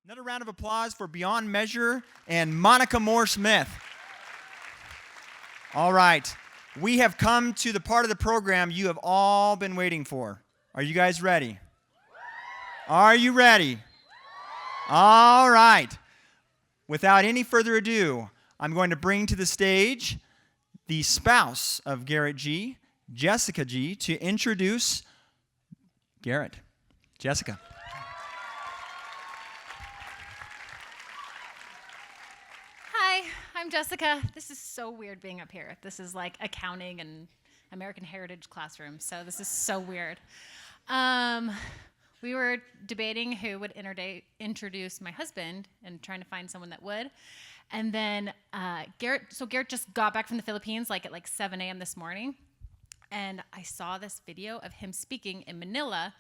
Another round of applause for Beyond Measure and Monica Moore-Smith. All right. We have come to the part of the program you have all been waiting for. Are you guys ready? Are you ready? All right. Without any further ado, I'm going to bring to the stage the spouse of Garrett Gee, Jessica Gee, to introduce Garrett. Jessica. Hi, I'm Jessica. This is so weird being up here. This is like accounting and American Heritage classroom, so this is so weird. We were debating who would introduce my husband and trying to find someone that would. And then Garrett just got back from the Philippines at 7 a.m. this morning. And I saw this video of him speaking in Manila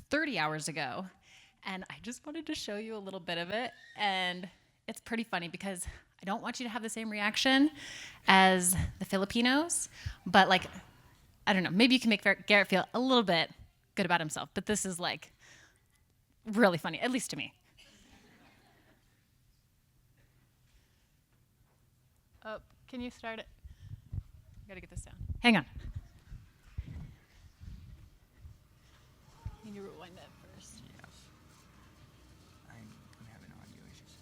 30 hours ago. And I just wanted to show you a little bit of it. And it's pretty funny because I don't want you to have the same reaction as the Filipinos. But I don't know, maybe you can make Garrett feel a little bit good about himself. But this is really funny, at least to me. Oh, can you start it? I gotta get this down. Hang on. Can you rewind that first? Yes. I'm having audio issues.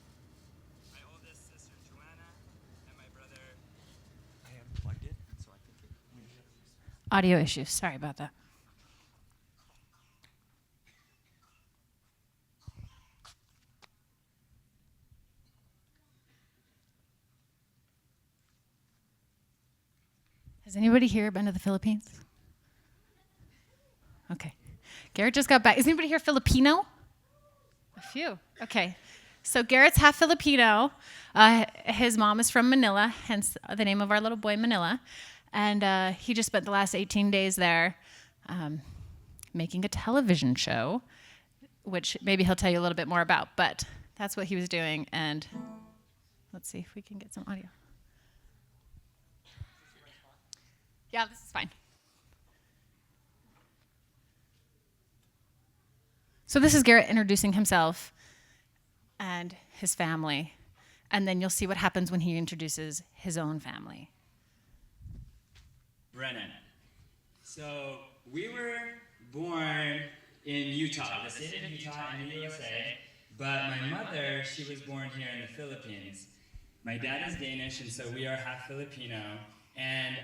My oldest sister Joanna and my brother. I have plugged it, so I think it. Audio issues. Sorry about that. Has anybody here been to the Philippines? Okay. Garrett just got back. Is anybody here Filipino? A few. Okay. So Garrett's half Filipino. His mom is from Manila, hence the name of our little boy, Manila. And he just spent the last 18 days there making a television show, which maybe he'll tell you a little bit more about. But that's what he was doing. And let's see if we can get some audio. Yeah, this is fine. So this is Garrett introducing himself and his family, and then you'll see what happens when he introduces his own family. Brennan. So we were born in Utah, the state of Utah in the USA, but my mother, she was born here in the Philippines. My dad is Danish, and so we are half Filipino. And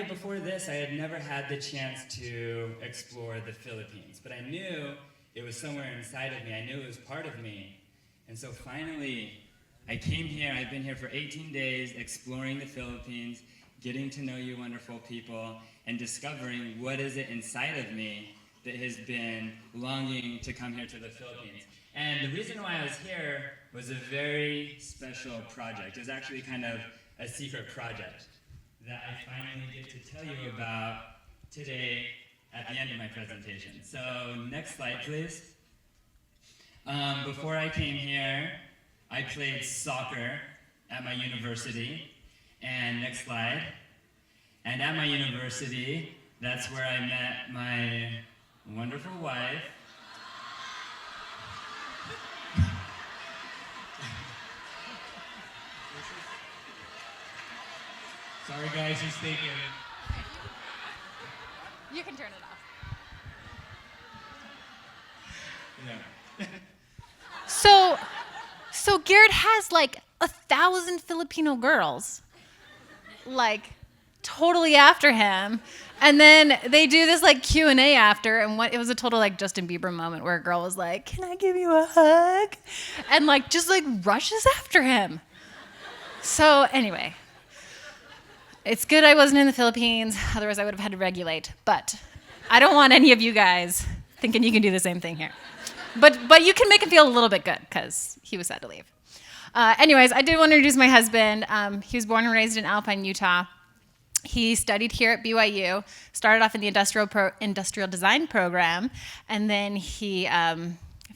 before this, I had never had the chance to explore the Philippines, but I knew it was somewhere inside of me. I knew it was part of me. And so finally, I came here. I've been here for 18 days, exploring the Philippines, getting to know you wonderful people, and discovering what is it inside of me that has been longing to come here to the Philippines. And the reason why I was here was a very special project. It was actually kind of a secret project that I finally get to tell you about today at the end of my presentation. So next slide, please. Before I came here, I played soccer at my university. And next slide. And at my university, that's where I met my wonderful wife. Sorry guys, he's taking it. You can turn it off. Yeah. So Garrett has 1,000 Filipino girls, totally after him, and then they do this Q&A after, and it was a total Justin Bieber moment where a girl was like, "Can I give you a hug?" and just rushes after him. So anyway. It's good I wasn't in the Philippines, otherwise I would have had to regulate. But I don't want any of you guys thinking you can do the same thing here. But you can make him feel a little bit good, because he was sad to leave. Anyways, I did want to introduce my husband. He was born and raised in Alpine, Utah. He studied here at BYU, started off in the industrial design program, and then he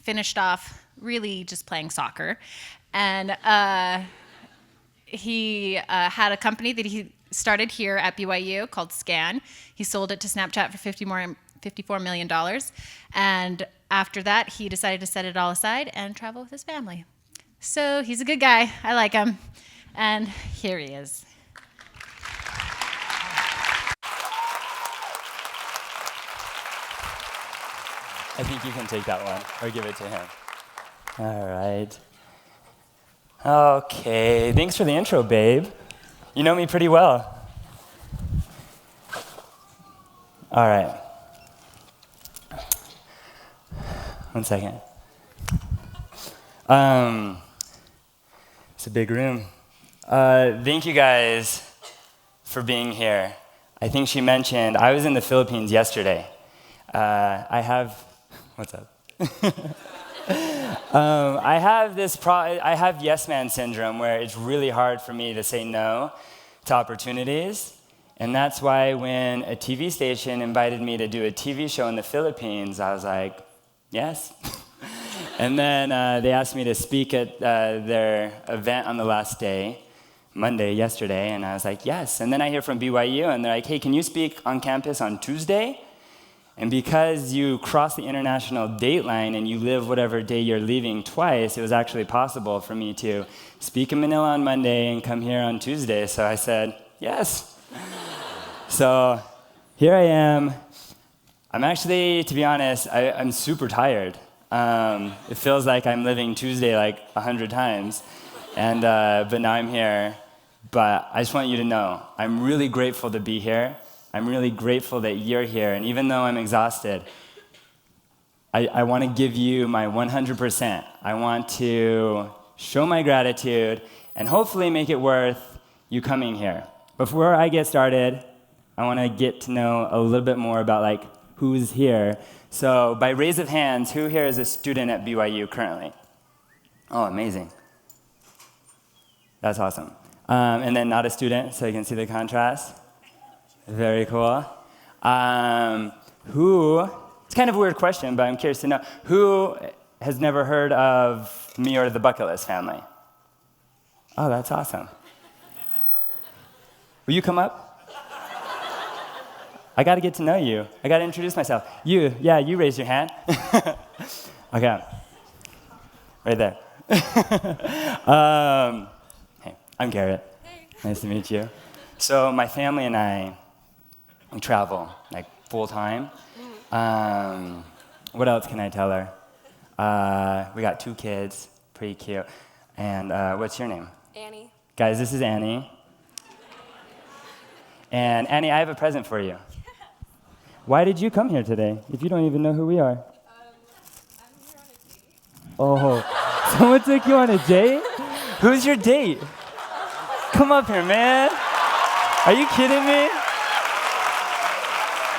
finished off really just playing soccer. And he had a company that he started here at BYU called Scan. He sold it to Snapchat for $54 million. And after that, he decided to set it all aside and travel with his family. So he's a good guy. I like him. And here he is. I think you can take that one or give it to him. All right. Okay, thanks for the intro, babe. You know me pretty well. All right. 1 second. It's a big room. Thank you guys for being here. I think she mentioned, I was in the Philippines yesterday. What's up? I have yes man syndrome where it's really hard for me to say no to opportunities. And that's why when a TV station invited me to do a TV show in the Philippines, I was like, yes. And then they asked me to speak at their event on the last day, Monday, yesterday, and I was like, yes. And then I hear from BYU, and they're like, hey, can you speak on campus on Tuesday? And because you cross the international date line and you live whatever day you're leaving twice, it was actually possible for me to speak in Manila on Monday and come here on Tuesday. So I said, yes. So here I am. I'm actually, to be honest, I'm super tired. It feels like I'm living Tuesday like 100 times. But now I'm here. But I just want you to know, I'm really grateful to be here. I'm really grateful that you're here, and even though I'm exhausted, I want to give you my 100%. I want to show my gratitude and hopefully make it worth you coming here. Before I get started, I want to get to know a little bit more about who's here. So by raise of hands, who here is a student at BYU currently? Oh, amazing. That's awesome. And then not a student, so you can see the contrast. Very cool. It's kind of a weird question, but I'm curious to know, who has never heard of me or the Bucket List family? Oh, that's awesome. Will you come up? I got to get to know you. I got to introduce myself. You raise your hand. Okay. Right there. Hey, I'm Garrett. Hey. Nice to meet you. So my family and I, we travel full time. What else can I tell her? We got 2 kids, pretty cute. And what's your name? Annie. Guys, this is Annie. And Annie, I have a present for you. Why did you come here today if you don't even know who we are? I'm here on a date. Oh, someone took you on a date? Who's your date? Come up here, man. Are you kidding me?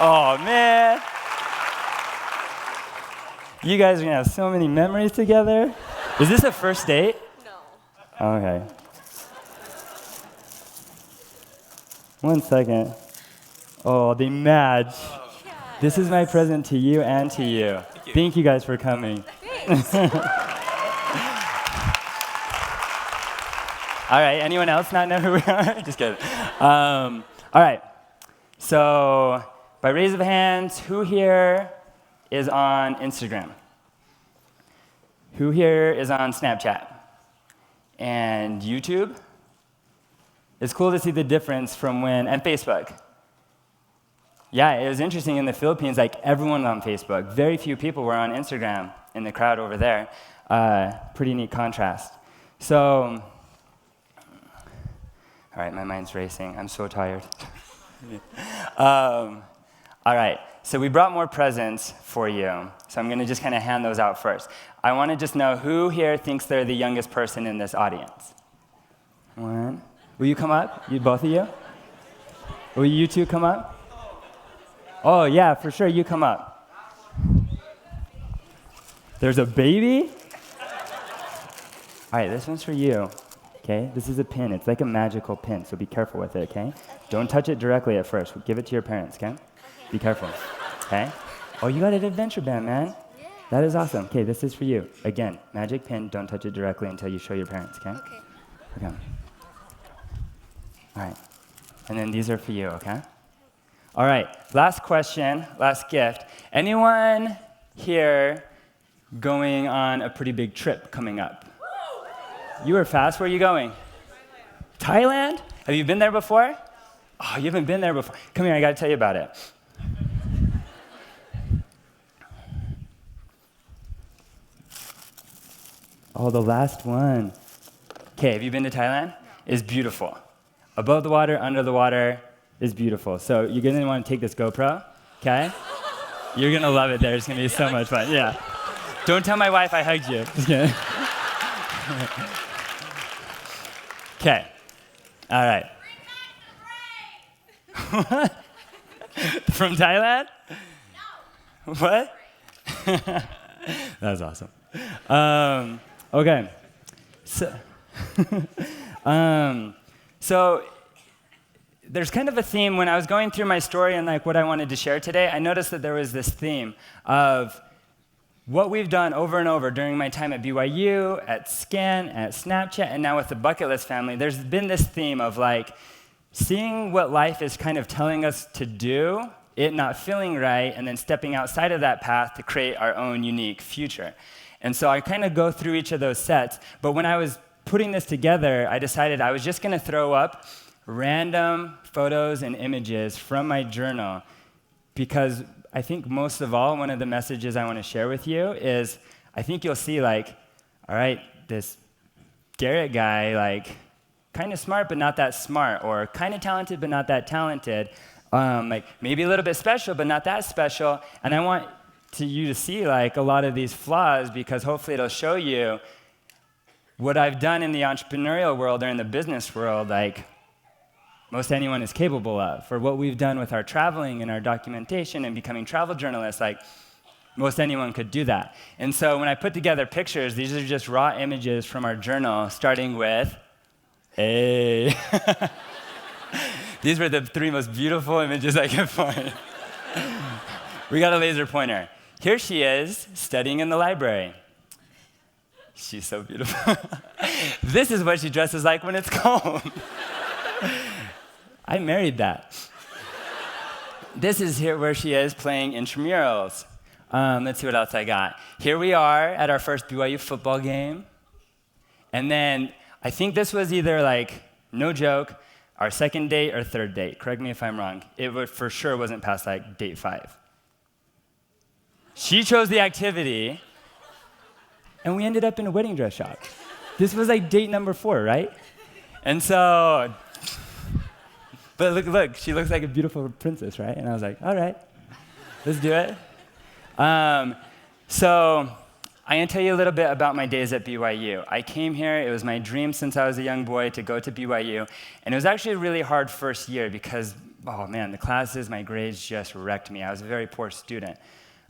Oh, man. You guys are going to have so many memories together. Is this a first date? No. Okay. 1 second. Oh, they match. Yes. This is my present to you and to you. Thank you guys for coming. Thanks. All right, anyone else not know who we are? Just kidding. All right, so by raise of hands, who here is on Instagram? Who here is on Snapchat? And YouTube? It's cool to see the difference from and Facebook. Yeah, it was interesting in the Philippines, everyone on Facebook. Very few people were on Instagram in the crowd over there. Pretty neat contrast. So, all right, my mind's racing. I'm so tired. All right, so we brought more presents for you. So I'm going to just kind of hand those out first. I want to just know who here thinks they're the youngest person in this audience. 1. Will you come up? Both of you? Will you 2 come up? Oh, yeah, for sure, you come up. There's a baby? All right, this one's for you. Okay, this is a pin. It's like a magical pin, so be careful with it, okay? Don't touch it directly at first. Give it to your parents, okay? Be careful, okay? Oh, you got an adventure band, man. Yeah. That is awesome. Okay, this is for you. Again, magic pin, don't touch it directly until you show your parents, okay? Okay. Okay. All right. And then these are for you, okay? All right, last question, last gift. Anyone here going on a pretty big trip coming up. You were fast. Where are you going? Thailand? Have you been there before? Oh, you haven't been there before. Come here, I got to tell you about it. Oh, the last one. Okay, have you been to Thailand? No. It's beautiful. Above the water, under the water is beautiful. So you're going to want to take this GoPro, okay? You're going to love it there. It's going to be so much fun. Yeah. Don't tell my wife I hugged you. Okay. All right. What? From Thailand? No. What? That's awesome. Okay. So there's kind of a theme. When I was going through my story and like what I wanted to share today, I noticed that there was this theme of what we've done over and over during my time at BYU, at Scan, at Snapchat, and now with the Bucket List family. There's been this theme of like seeing what life is kind of telling us to do, it not feeling right, and then stepping outside of that path to create our own unique future. And so I kind of go through each of those sets, but when I was putting this together, I decided I was just going to throw up random photos and images from my journal, because I think most of all, one of the messages I want to share with you is I think you'll see like, all right, this Garrett guy, like kind of smart but not that smart, or kind of talented but not that talented, like maybe a little bit special but not that special. And I want you to see like a lot of these flaws, because hopefully it'll show you what I've done in the entrepreneurial world or in the business world, like most anyone is capable of. For what we've done with our traveling and our documentation and becoming travel journalists, like most anyone could do that. And so when I put together pictures, these are just raw images from our journal, starting with a. These were the 3 most beautiful images I could find. We got a laser pointer. Here she is, studying in the library. She's so beautiful. This is what she dresses like when it's cold. I married that. This is here where she is playing intramurals. Let's see what else I got. Here we are at our first BYU football game. And then I think this was either like, no joke, our second date or third date. Correct me if I'm wrong. It for sure wasn't past like date 5. She chose the activity, and we ended up in a wedding dress shop. This was like date number 4, right? And so, but look, she looks like a beautiful princess, right? And I was like, all right, let's do it. So I'm going to tell you a little bit about my days at BYU. I came here, it was my dream since I was a young boy to go to BYU, and it was actually a really hard first year because, oh man, the classes, my grades just wrecked me. I was a very poor student.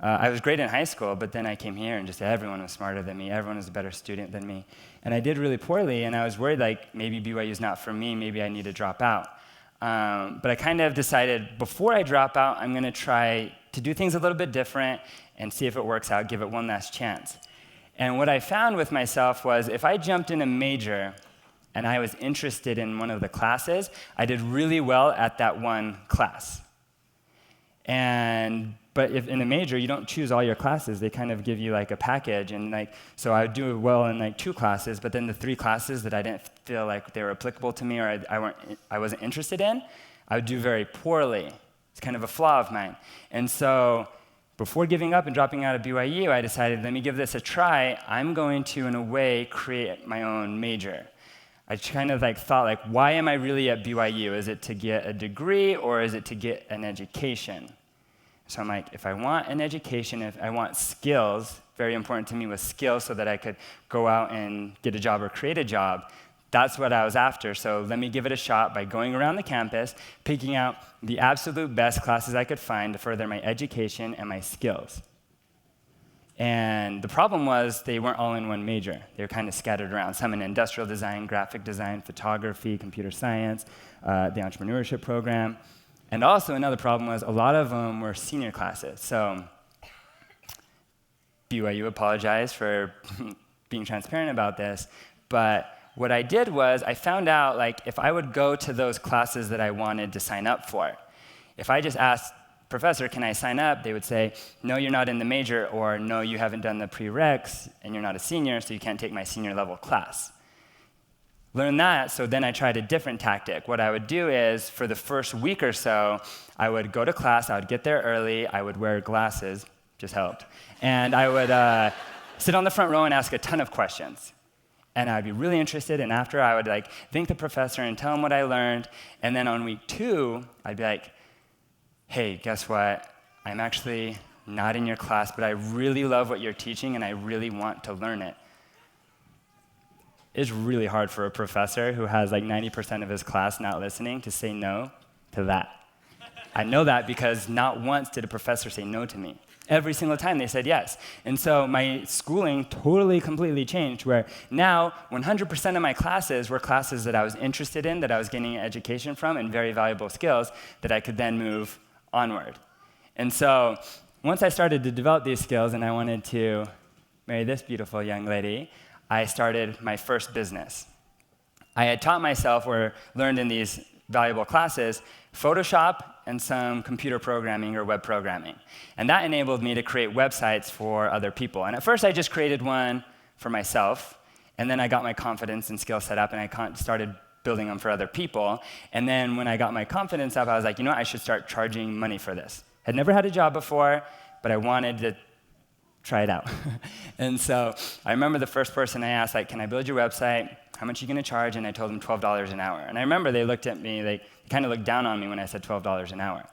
I was great in high school, but then I came here and just everyone was smarter than me, everyone was a better student than me. And I did really poorly, and I was worried like maybe BYU is not for me, maybe I need to drop out. But I kind of decided before I drop out, I'm going to try to do things a little bit different and see if it works out, give it one last chance. And what I found with myself was if I jumped in a major and I was interested in one of the classes, I did really well at that one class. But if in a major, you don't choose all your classes. They kind of give you like a package. And like, so I would do well in like 2 classes, but then the 3 classes that I didn't feel like they were applicable to me or I wasn't interested in, I would do very poorly. It's kind of a flaw of mine. And so before giving up and dropping out of BYU, I decided, let me give this a try. I'm going to, in a way, create my own major. I kind of like thought, like, why am I really at BYU? Is it to get a degree or is it to get an education? So I'm like, if I want an education, if I want skills, very important to me was skills so that I could go out and get a job or create a job. That's what I was after. So let me give it a shot by going around the campus, picking out the absolute best classes I could find to further my education and my skills. And the problem was they weren't all in one major. They were kind of scattered around, some in industrial design, graphic design, photography, computer science, the entrepreneurship program. And also another problem was a lot of them were senior classes. So BYU apologized for being transparent about this, but what I did was I found out like if I would go to those classes that I wanted to sign up for, if I just asked professor, can I sign up? They would say, no, you're not in the major, or no, you haven't done the prereqs, and you're not a senior, so you can't take my senior level class. Learn that, so then I tried a different tactic. What I would do is, for the first week or so, I would go to class, I would get there early, I would wear glasses, just helped, and I would sit on the front row and ask a ton of questions. And I'd be really interested, and after I would thank the professor and tell him what I learned, and then on week 2, I'd be like, hey, guess what? I'm actually not in your class, but I really love what you're teaching, and I really want to learn it. It's really hard for a professor who has 90% of his class not listening to say no to that. I know that because not once did a professor say no to me. Every single time they said yes. And so my schooling totally, completely changed, where now 100% of my classes were classes that I was interested in, that I was gaining education from, and very valuable skills that I could then move onward. And so once I started to develop these skills and I wanted to marry this beautiful young lady, I started my first business. I had taught myself, or learned in these valuable classes, Photoshop and some computer programming or web programming. And that enabled me to create websites for other people. And at first I just created one for myself, and then I got my confidence and skill set up, and I started building them for other people. And then when I got my confidence up, I was like, you know what, I should start charging money for this. Had never had a job before, but I wanted to try it out. And so I remember the first person I asked, can I build your website? How much are you going to charge? And I told them $12 an hour. And I remember they looked at me, they kind of looked down on me when I said $12 an hour.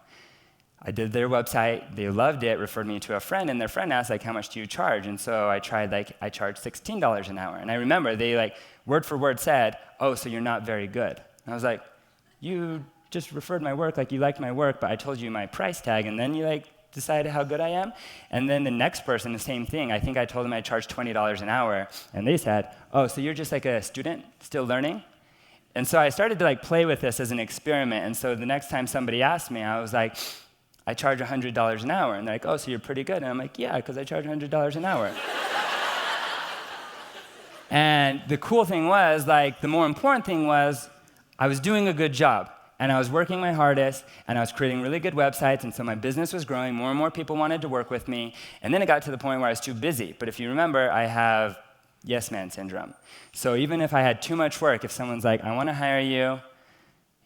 I did their website, they loved it, referred me to a friend, and their friend asked, how much do you charge? And so I tried, I charged $16 an hour. And I remember they, word for word said, oh, so you're not very good. And I was like, you just referred my work, you liked my work, but I told you my price tag, and then you, decided how good I am. And then the next person, the same thing. I think I told them I charged $20 an hour, and they said, oh, so you're just a student still learning? And so I started to play with this as an experiment. And so the next time somebody asked me, I was like, I charge $100 an hour. And they're like, oh, so you're pretty good. And I'm like, yeah, because I charge $100 an hour. And the cool thing was, the more important thing was, I was doing a good job. And I was working my hardest, and I was creating really good websites, and so my business was growing. More and more people wanted to work with me. And then it got to the point where I was too busy. But if you remember, I have yes man syndrome. So even if I had too much work, if someone's like, I want to hire you,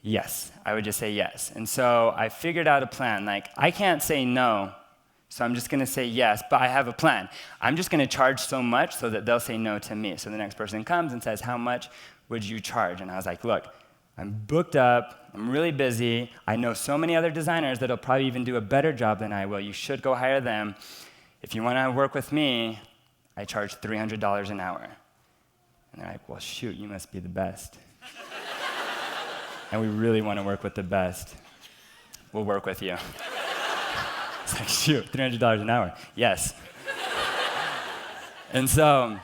yes, I would just say yes. And so I figured out a plan. I can't say no, so I'm just going to say yes, but I have a plan. I'm just going to charge so much so that they'll say no to me. So the next person comes and says, how much would you charge? And I was like, look, I'm booked up, I'm really busy, I know so many other designers that'll probably even do a better job than I will. You should go hire them. If you want to work with me, I charge $300 an hour. And they're like, well, shoot, you must be the best. And we really want to work with the best. We'll work with you. It's like, shoot, $300 an hour. Yes. And so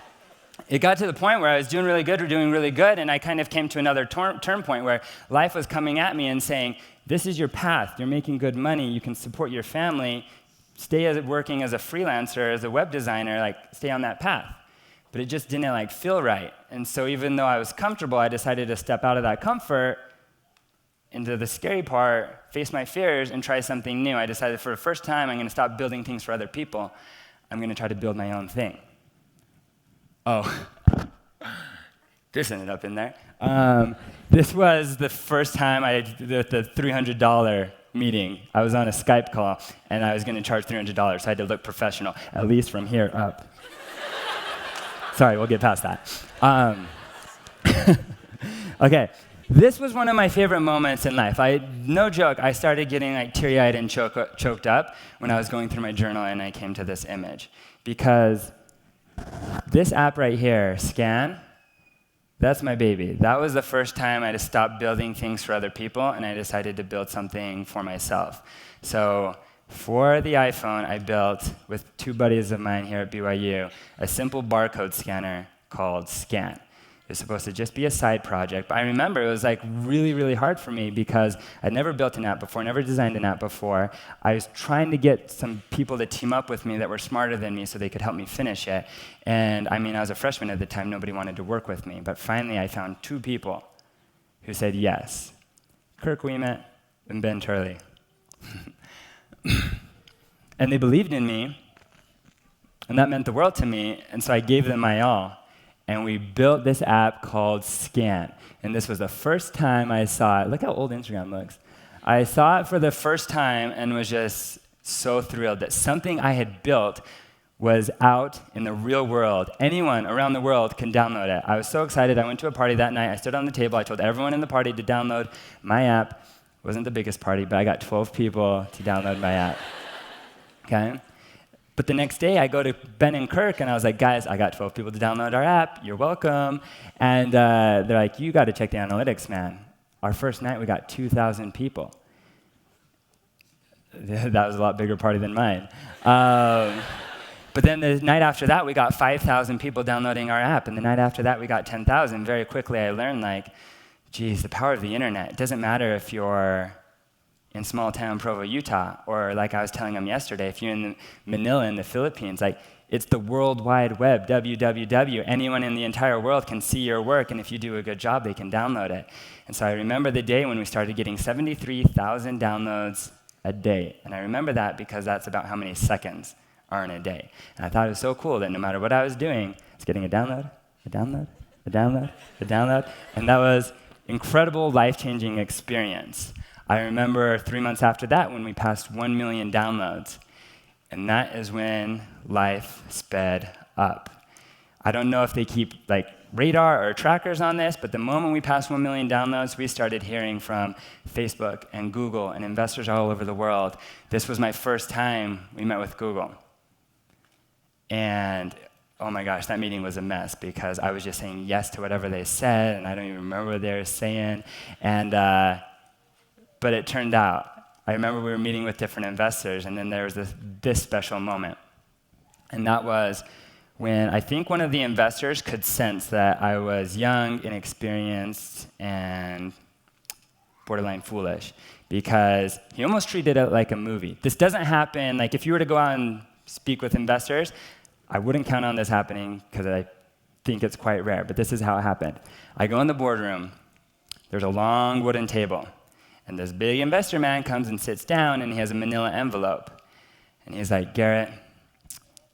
it got to the point where I was doing really good, and I kind of came to another turn point where life was coming at me and saying, this is your path, you're making good money, you can support your family, stay working as a freelancer, as a web designer, stay on that path. But it just didn't feel right. And so even though I was comfortable, I decided to step out of that comfort into the scary part, face my fears, and try something new. I decided for the first time, I'm going to stop building things for other people. I'm going to try to build my own thing. Oh, this ended up in there. This was the first time I did the $300 meeting. I was on a Skype call, and I was going to charge $300, so I had to look professional, at least from here up. Sorry, we'll get past that. Okay, this was one of my favorite moments in life. No joke, I started getting teary-eyed and choked up when I was going through my journal, and I came to this image. Because this app right here, Scan, that's my baby. That was the first time I just stopped building things for other people, and I decided to build something for myself. So for the iPhone, I built, with two buddies of mine here at BYU, a simple barcode scanner called Scan. It was supposed to just be a side project, but I remember it was really, really hard for me because I'd never built an app before, never designed an app before. I was trying to get some people to team up with me that were smarter than me so they could help me finish it. And I was a freshman at the time, nobody wanted to work with me, but finally I found two people who said yes. Kirk Wiemet and Ben Turley. And they believed in me, and that meant the world to me, and so I gave them my all. And we built this app called Scan. And this was the first time I saw it. Look how old Instagram looks. I saw it for the first time and was just so thrilled that something I had built was out in the real world. Anyone around the world can download it. I was so excited. I went to a party that night. I stood on the table. I told everyone in the party to download my app. It wasn't the biggest party, but I got 12 people to download my app. Okay? But the next day, I go to Ben and Kirk, and I was like, guys, I got 12 people to download our app. You're welcome. And they're like, you got to check the analytics, man. Our first night, we got 2,000 people. That was a lot bigger party than mine. But then the night after that, we got 5,000 people downloading our app. And the night after that, we got 10,000. Very quickly, I learned, like, geez, the power of the internet. It doesn't matter if you're in small town Provo, Utah, or like I was telling them yesterday, if you're in Manila in the Philippines, like, it's the World Wide Web, www. Anyone in the entire world can see your work, and if you do a good job, they can download it. And so I remember the day when we started getting 73,000 downloads a day. And I remember that because that's about how many seconds are in a day. And I thought it was so cool that no matter what I was doing, I was getting a download, a download, a download, a download. And that was incredible, life-changing experience. I remember 3 months after that when we passed 1 million downloads. And that is when life sped up. I don't know if they keep like radar or trackers on this, but the moment we passed 1 million downloads, we started hearing from Facebook and Google and investors all over the world. This was my first time we met with Google. And oh my gosh, that meeting was a mess because I was just saying yes to whatever they said, and I don't even remember what they were saying. And but it turned out, I remember we were meeting with different investors, and then there was this special moment. And that was when I think one of the investors could sense that I was young, inexperienced, and borderline foolish, because he almost treated it like a movie. This doesn't happen, like if you were to go out and speak with investors, I wouldn't count on this happening because I think it's quite rare, but this is how it happened. I go in the boardroom, there's a long wooden table, and this big investor man comes and sits down, and he has a manila envelope. And he's like, Garrett,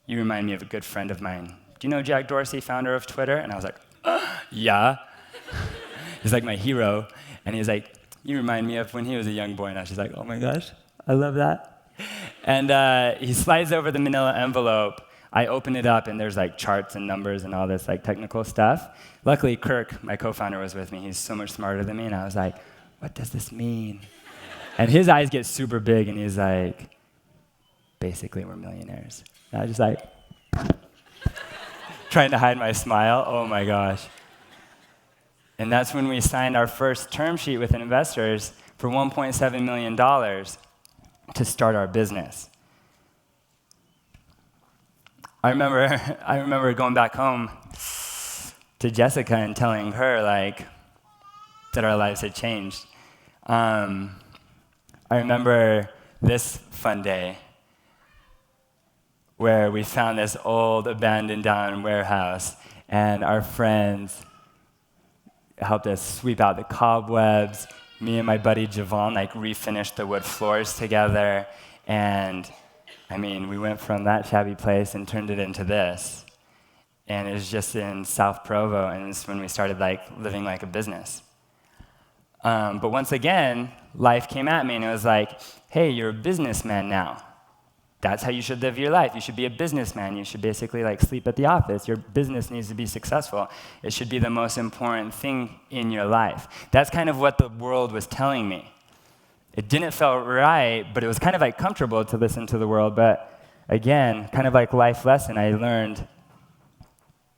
you remind me of a good friend of mine. Do you know Jack Dorsey, founder of Twitter? And I was like, yeah. He's like my hero. And he's like, you remind me of when he was a young boy. And I was just like, oh my gosh, I love that. And he slides over the manila envelope. I open it up, and there's like charts and numbers and all this like technical stuff. Luckily, Kirk, my co-founder, was with me. He's so much smarter than me. And I was like, what does this mean? And his eyes get super big, and he's like, basically, we're millionaires. And I was just like, trying to hide my smile. Oh my gosh. And that's when we signed our first term sheet with investors for $1.7 million to start our business. I remember going back home to Jessica and telling her, like, that our lives had changed. I remember this fun day where we found this old abandoned down warehouse, and our friends helped us sweep out the cobwebs. Me and my buddy Javon like refinished the wood floors together, and I mean, we went from that shabby place and turned it into this. And it was just in South Provo, and it's when we started like living like a business. But once again, life came at me, and it was like, hey, you're a businessman now. That's how you should live your life. You should be a businessman. You should basically like sleep at the office. Your business needs to be successful. It should be the most important thing in your life. That's kind of what the world was telling me. It didn't feel right, but it was kind of like comfortable to listen to the world. But again, kind of like life lesson, I learned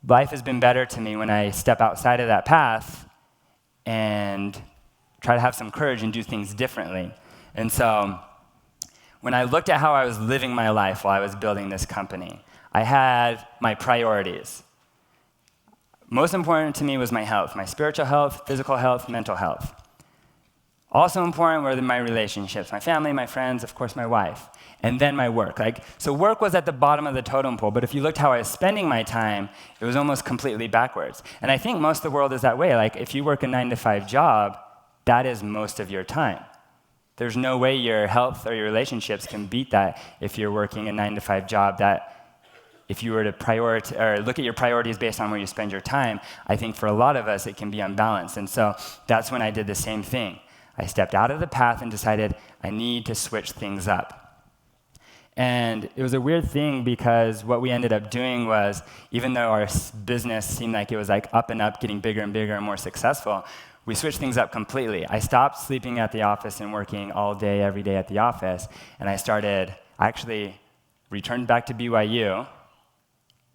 life has been better to me when I step outside of that path and try to have some courage and do things differently. And so when I looked at how I was living my life while I was building this company, I had my priorities. Most important to me was my health, my spiritual health, physical health, mental health. Also important were my relationships, my family, my friends, of course, my wife, and then my work. So work was at the bottom of the totem pole, but if you looked how I was spending my time, it was almost completely backwards. And I think most of the world is that way. Like if you work a 9-to-5 job, that is most of your time. There's no way your health or your relationships can beat that if you're working a 9-to-5 job. That if you were to look at your priorities based on where you spend your time, I think for a lot of us it can be unbalanced. And so that's when I did the same thing. I stepped out of the path and decided I need to switch things up. And it was a weird thing because what we ended up doing was, even though our business seemed like it was like up and up, getting bigger and bigger and more successful, we switched things up completely. I stopped sleeping at the office and working all day, every day at the office, and I actually returned back to BYU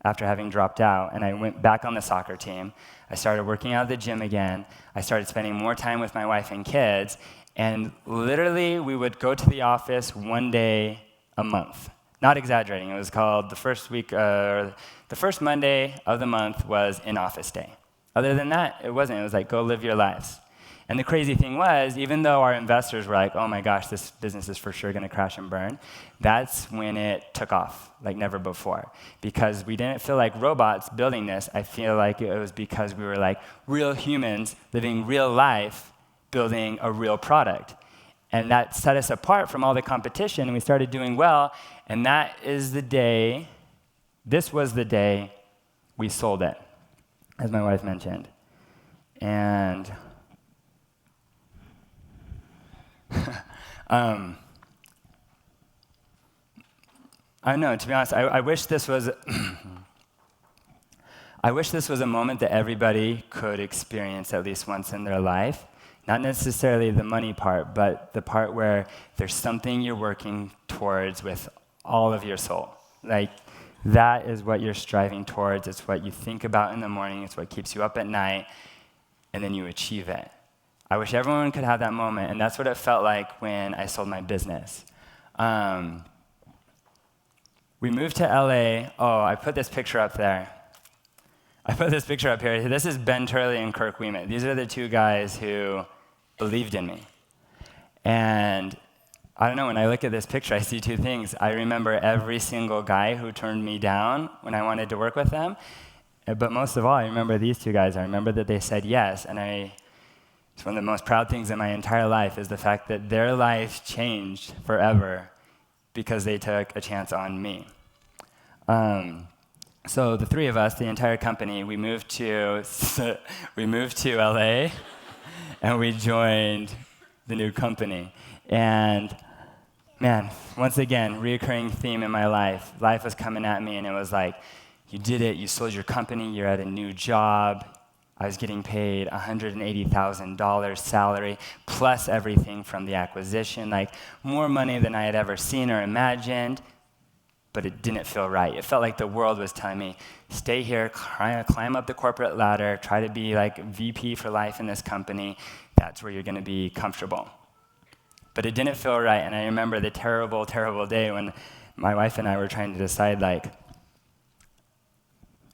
after having dropped out, and I went back on the soccer team. I started working out at the gym again. I started spending more time with my wife and kids, and literally we would go to the office one day a month. Not exaggerating. It was called the first Monday of the month was in-office day. Other than that, it wasn't. It was like, go live your lives. And the crazy thing was, even though our investors were like, oh my gosh, this business is for sure going to crash and burn, that's when it took off like never before. Because we didn't feel like robots building this. I feel like it was because we were like real humans living real life, building a real product. And that set us apart from all the competition, and we started doing well. And this was the day we sold it, as my wife mentioned. And I don't know, to be honest, I wish this was I wish this was a moment that everybody could experience at least once in their life. Not necessarily the money part, but the part where there's something you're working towards with all of your soul. Like, that is what you're striving towards. It's what you think about in the morning. It's what keeps you up at night, and then you achieve it. I wish everyone could have that moment, and that's what it felt like when I sold my business. We moved to LA. Oh, I put this picture up there. I put this picture up here. This is Ben Turley and Kirk Wiemet. These are the two guys who believed in me. And I don't know, when I look at this picture, I see two things. I remember every single guy who turned me down when I wanted to work with them. But most of all, I remember these two guys. I remember that they said yes, and it's one of the most proud things in my entire life is the fact that their life changed forever because they took a chance on me. So the three of us, the entire company, we moved to LA, and we joined the new company. And man, once again, reoccurring theme in my life. Life was coming at me, and it was like, you did it, you sold your company, you're at a new job. I was getting paid $180,000 salary, plus everything from the acquisition, like more money than I had ever seen or imagined, but it didn't feel right. It felt like the world was telling me, stay here, climb up the corporate ladder, try to be like VP for life in this company. That's where you're going to be comfortable. But it didn't feel right, and I remember the terrible, terrible day when my wife and I were trying to decide, like,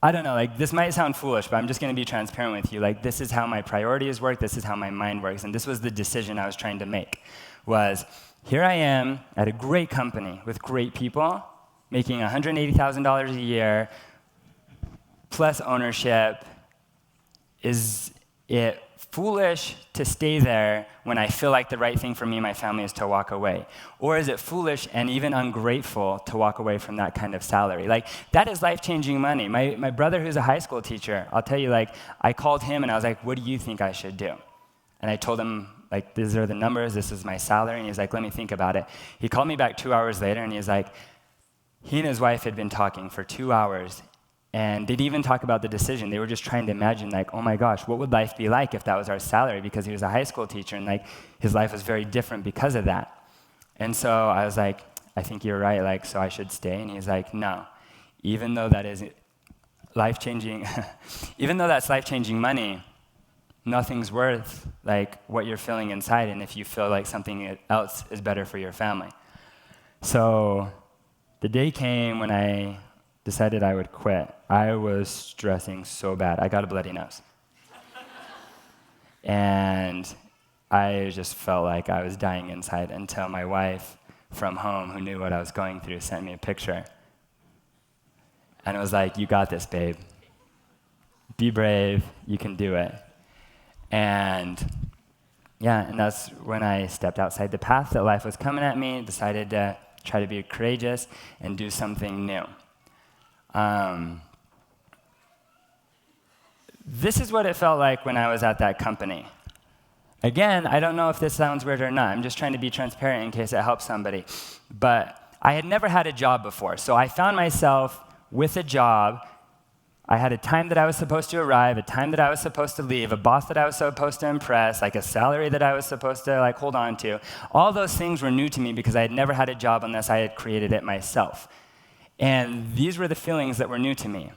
I don't know, like, this might sound foolish, but I'm just going to be transparent with you. Like, this is how my priorities work, this is how my mind works, and this was the decision I was trying to make, was here I am at a great company with great people, making $180,000 a year, plus ownership. Is it foolish to stay there when I feel like the right thing for me and my family is to walk away? Or is it foolish and even ungrateful to walk away from that kind of salary? Like, that is life-changing money. My brother, who's a high school teacher, I'll tell you, like, I called him and I was like, what do you think I should do? And I told him, like, these are the numbers, this is my salary, and he's like, let me think about it. He called me back 2 hours later, and he's like, he and his wife had been talking for 2 hours, and they didn't even talk about the decision. They were just trying to imagine, like, oh my gosh, what would life be like if that was our salary? Because he was a high school teacher, and like his life was very different because of that. And so I was like, I think you're right, like, so I should stay. And he's like, no, even though that is life-changing, even though that's life-changing money, nothing's worth like what you're feeling inside, and if you feel like something else is better for your family. So the day came when I decided I would quit. I was stressing so bad. I got a bloody nose. And I just felt like I was dying inside until my wife from home, who knew what I was going through, sent me a picture. And it was like, you got this, babe. Be brave, you can do it. And yeah, and that's when I stepped outside the path that life was coming at me, decided to try to be courageous and do something new. This is what it felt like when I was at that company. Again, I don't know if this sounds weird or not. I'm just trying to be transparent in case it helps somebody. But I had never had a job before, so I found myself with a job. I had a time that I was supposed to arrive, a time that I was supposed to leave, a boss that I was supposed to impress, like a salary that I was supposed to like hold on to. All those things were new to me because I had never had a job unless I had created it myself. And these were the feelings that were new to me.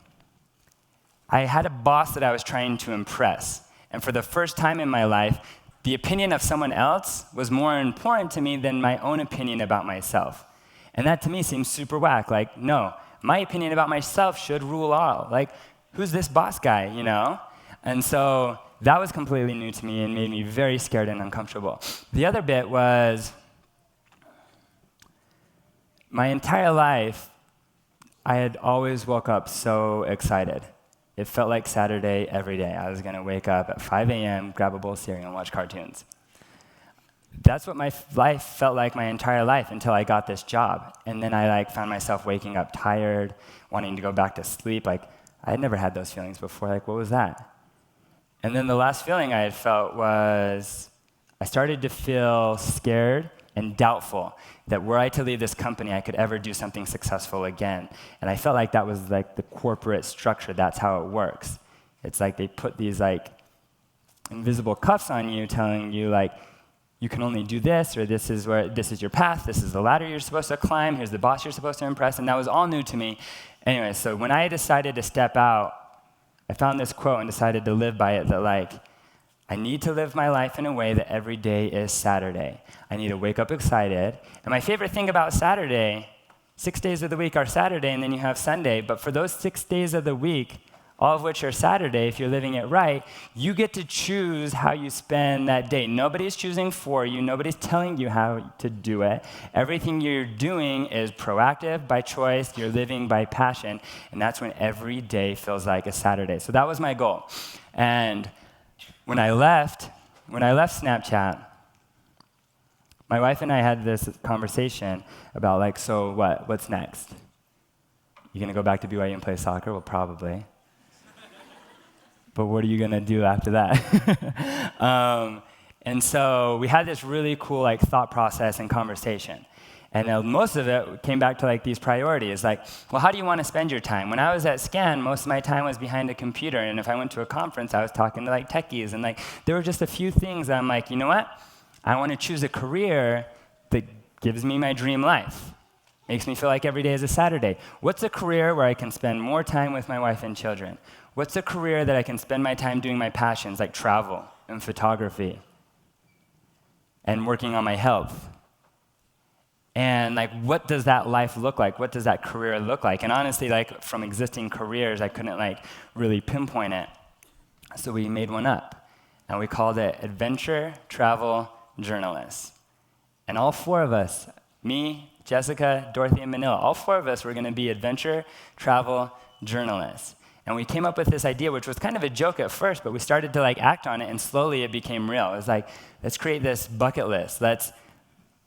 I had a boss that I was trying to impress. And for the first time in my life, the opinion of someone else was more important to me than my own opinion about myself. And that to me seems super whack. Like, no, my opinion about myself should rule all. Like, who's this boss guy, you know? And so that was completely new to me and made me very scared and uncomfortable. The other bit was my entire life, I had always woke up so excited. It felt like Saturday every day. I was going to wake up at 5 a.m., grab a bowl of cereal, and watch cartoons. That's what my life felt like my entire life until I got this job. And then I found myself waking up tired, wanting to go back to sleep. Like, I had never had those feelings before. Like, what was that? And then the last feeling I had felt was I started to feel scared and doubtful that were I to leave this company, I could ever do something successful again. And I felt like that was like the corporate structure. That's how it works. It's like they put these like invisible cuffs on you, telling you like, you can only do this, or this is your path, this is the ladder you're supposed to climb, here's the boss you're supposed to impress, and that was all new to me. Anyway, so when I decided to step out, I found this quote and decided to live by it that like, I need to live my life in a way that every day is Saturday. I need to wake up excited. And my favorite thing about Saturday, 6 days of the week are Saturday, and then you have Sunday, but for those 6 days of the week, all of which are Saturday, if you're living it right, you get to choose how you spend that day. Nobody's choosing for you. Nobody's telling you how to do it. Everything you're doing is proactive by choice. You're living by passion, and that's when every day feels like a Saturday. So that was my goal. And when I left Snapchat, my wife and I had this conversation about like, so what's next? You gonna go back to BYU and play soccer? Well, probably. But what are you gonna do after that? And so we had this really cool like thought process and conversation. And most of it came back to like these priorities, like, well, how do you want to spend your time? When I was at Scan, most of my time was behind a computer, and if I went to a conference, I was talking to like techies, and like there were just a few things that I'm like, you know what? I want to choose a career that gives me my dream life, makes me feel like every day is a Saturday. What's a career where I can spend more time with my wife and children? What's a career that I can spend my time doing my passions, like travel and photography and working on my health? And like, what does that life look like? What does that career look like? And honestly, like from existing careers, I couldn't like really pinpoint it. So we made one up, and we called it Adventure Travel Journalist. And all four of us, me, Jessica, Dorothy, and Manila, all four of us were going to be adventure travel journalists. And we came up with this idea, which was kind of a joke at first, but we started to like act on it, and slowly it became real. It was like, let's create this bucket list.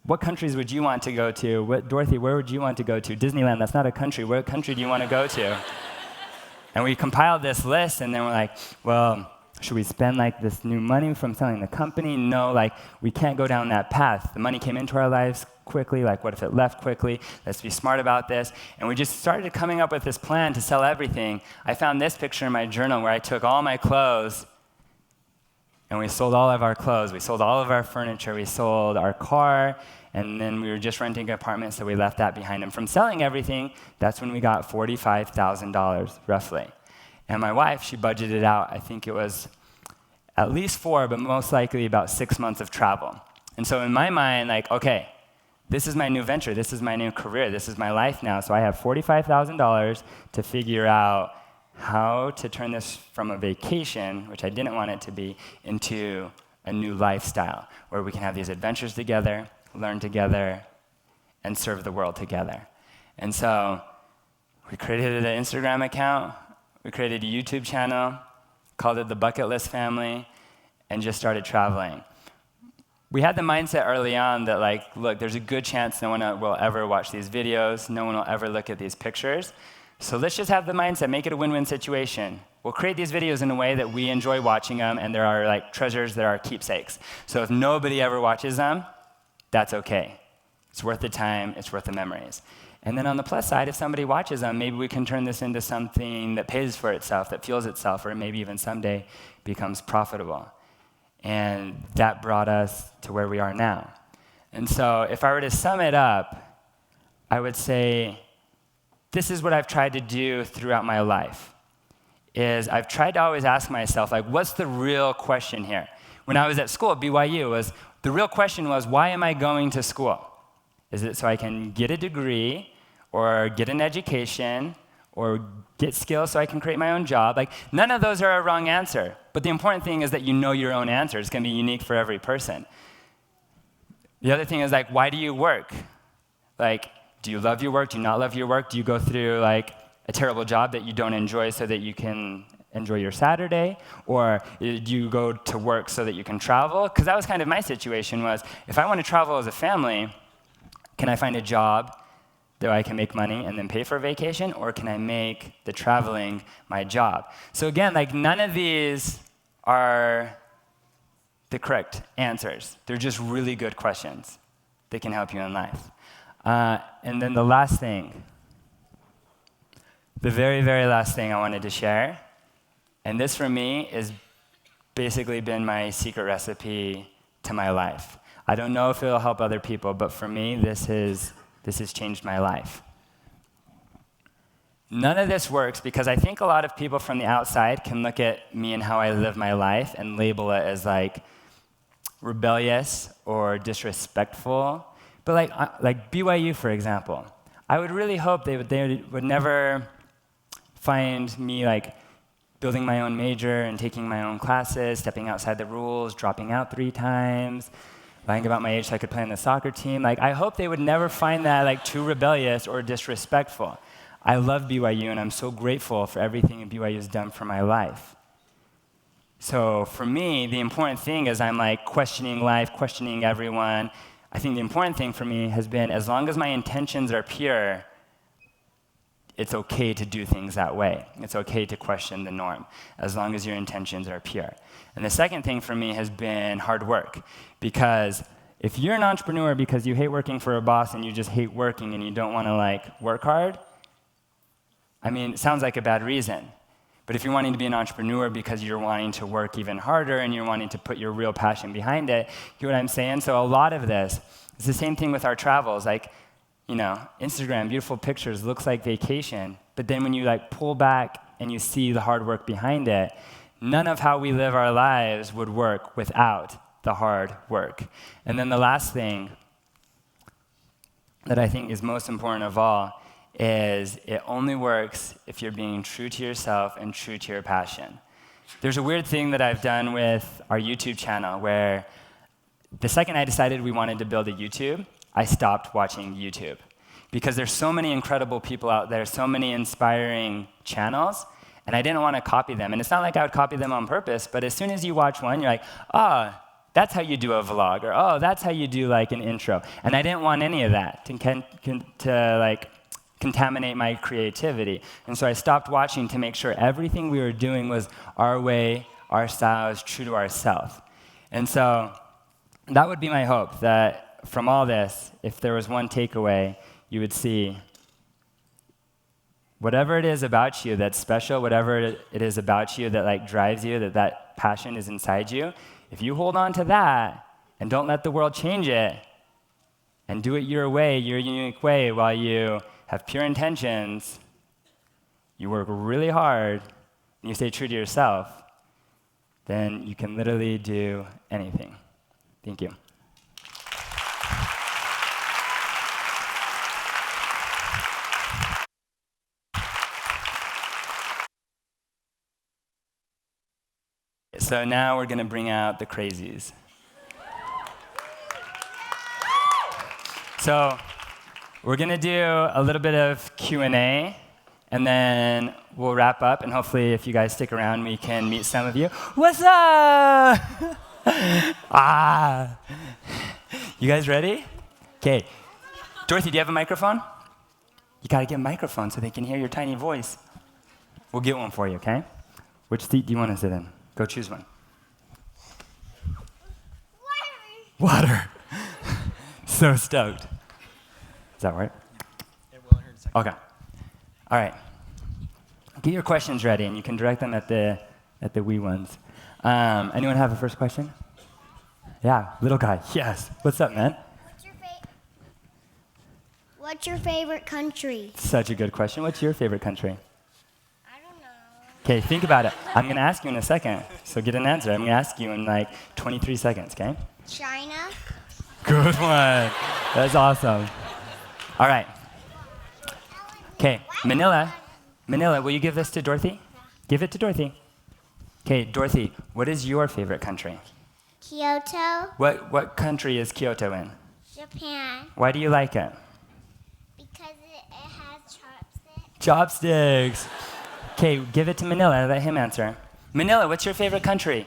What countries would you want to go to? Dorothy, where would you want to go to? Disneyland, that's not a country. What country do you want to go to? And we compiled this list, and then we're like, well, should we spend like this new money from selling the company? No, like we can't go down that path. The money came into our lives quickly. Like, what if it left quickly? Let's be smart about this. And we just started coming up with this plan to sell everything. I found this picture in my journal where I took all my clothes, and we sold all of our clothes. We sold all of our furniture. We sold our car. And then we were just renting an apartment, so we left that behind. And from selling everything, that's when we got $45,000, roughly. And my wife, she budgeted out, I think it was at least 4, but most likely about 6 months of travel. And so in my mind, like, okay, this is my new venture. This is my new career. This is my life now. So I have $45,000 to figure out how to turn this from a vacation, which I didn't want it to be, into a new lifestyle where we can have these adventures together, learn together, and serve the world together. And so we created an Instagram account, we created a YouTube channel, called it the Bucket List Family, and just started traveling. we had the mindset early on that, like, look, there's a good chance no one will ever watch these videos, no one will ever look at these pictures. So let's just have the mindset, make it a win-win situation. We'll create these videos in a way that we enjoy watching them, and there are like treasures, there are keepsakes. So if nobody ever watches them, that's okay. It's worth the time, it's worth the memories. And then on the plus side, if somebody watches them, maybe we can turn this into something that pays for itself, that fuels itself, or maybe even someday becomes profitable. And that brought us to where we are now. And so if I were to sum it up, I would say this is what I've tried to do throughout my life, is I've tried to always ask myself, like, what's the real question here? When I was at school at BYU, the real question was, why am I going to school? Is it so I can get a degree, or get an education, or get skills so I can create my own job? Like, none of those are a wrong answer. But the important thing is that you know your own answer. It's going to be unique for every person. The other thing is, like, why do you work? Like, do you love your work? Do you not love your work? Do you go through, like, a terrible job that you don't enjoy so that you can enjoy your Saturday? Or do you go to work so that you can travel? Because that was kind of my situation was, if I want to travel as a family, can I find a job that I can make money and then pay for a vacation, or can I make the traveling my job? So again, like, none of these are the correct answers. They're just really good questions that can help you in life. And then the last thing, the very, very last thing I wanted to share, and this for me has basically been my secret recipe to my life. I don't know if it'll help other people, but for me, this has changed my life. None of this works because I think a lot of people from the outside can look at me and how I live my life and label it as, like, rebellious or disrespectful. But like BYU, for example, I would really hope they would never find me, like, building my own major and taking my own classes, stepping outside the rules, dropping out 3 times, lying about my age so I could play on the soccer team. Like, I hope they would never find that, like, too rebellious or disrespectful. I love BYU, and I'm so grateful for everything that BYU has done for my life. So for me, the important thing is I'm, like, questioning life, questioning everyone. I think the important thing for me has been, as long as my intentions are pure, it's okay to do things that way. It's okay to question the norm, as long as your intentions are pure. And the second thing for me has been hard work. Because if you're an entrepreneur because you hate working for a boss and you just hate working and you don't want to, like, work hard, I mean, it sounds like a bad reason. But if you're wanting to be an entrepreneur because you're wanting to work even harder and you're wanting to put your real passion behind it, you know what I'm saying? So a lot of this is the same thing with our travels. Like, you know, Instagram, beautiful pictures, looks like vacation. But then when you, like, pull back and you see the hard work behind it, none of how we live our lives would work without the hard work. And then the last thing that I think is most important of all is it only works if you're being true to yourself and true to your passion. There's a weird thing that I've done with our YouTube channel where the second I decided we wanted to build a YouTube, I stopped watching YouTube. Because there's so many incredible people out there, so many inspiring channels, and I didn't want to copy them. And it's not like I would copy them on purpose, but as soon as you watch one, you're like, oh, that's how you do a vlog, or oh, that's how you do, like, an intro. And I didn't want any of that to like, contaminate my creativity. And so I stopped watching to make sure everything we were doing was our way, our style, is true to ourselves. And so that would be my hope, that from all this, if there was one takeaway, you would see whatever it is about you that's special, whatever it is about you that, like, drives you, that passion is inside you, if you hold on to that and don't let the world change it and do it your way, your unique way, while you have pure intentions, you work really hard, and you stay true to yourself, then you can literally do anything. Thank you. So now we're going to bring out the crazies. So we're going to do a little bit of Q&A, and then we'll wrap up, and hopefully if you guys stick around, we can meet some of you. What's up? You guys ready? Okay. Dorothy, do you have a microphone? You got to get a microphone so they can hear your tiny voice. We'll get one for you, okay? Which seat do you want to sit in? Go choose one. Water. So stoked. Is that right? It will in here in a second. Okay. All right. Get your questions ready, and you can direct them at the wee ones. Anyone have a first question? Yeah, little guy. Yes. What's up, man? What's your favorite country? Such a good question. What's your favorite country? I don't know. Okay, think about it. I'm going to ask you in a second, so get an answer. I'm going to ask you in like 23 seconds, okay? China? Good one. That's awesome. All right. Okay, Manila, will you give this to Dorothy? Give it to Dorothy. Okay, Dorothy, what is your favorite country? Kyoto? What country is Kyoto in? Japan? Why do you like it? Because it has chopsticks. Chopsticks. Okay, give it to Manila. Let him answer. Manila, what's your favorite country?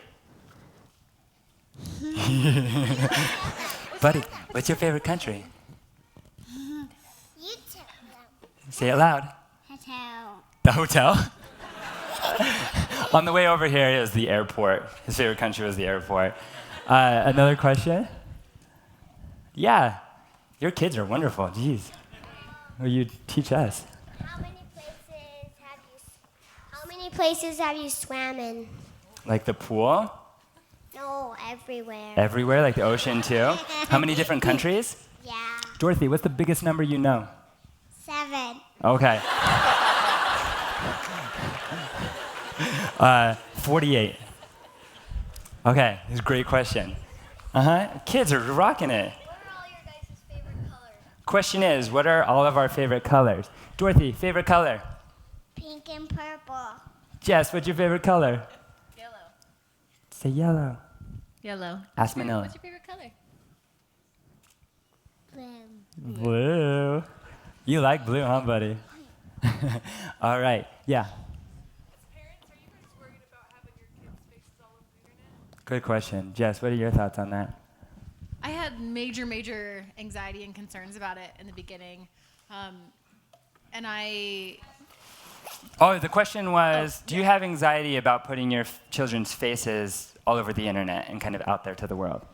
Buddy, what's your favorite country? You tell them. Say it loud. Hotel. The hotel? On the way over here, it was the airport. His favorite country was the airport. Another question? Yeah, your kids are wonderful. Jeez. Will you teach us? How many places have you swam in? Like the pool? No, everywhere. Everywhere, like the ocean too? How many different countries? Yeah. Dorothy, what's the biggest number you know? 7. Okay. 48. Okay, this is a great question. Kids are rocking it. What are all your guys' favorite colors? Question is, what are all of our favorite colors? Dorothy, favorite color? Pink and purple. Jess, what's your favorite color? Yellow. Say yellow. Yellow. Ask Manila. What's your favorite color? Blue. Blue. You like blue, huh, buddy? All right, yeah. Parents, are you guys worried about having your kids' faces all over the internet? Good question. Jess, what are your thoughts on that? I had major anxiety and concerns about it in the beginning. And Oh, the question was, do you have anxiety about putting your children's faces all over the internet and kind of out there to the world?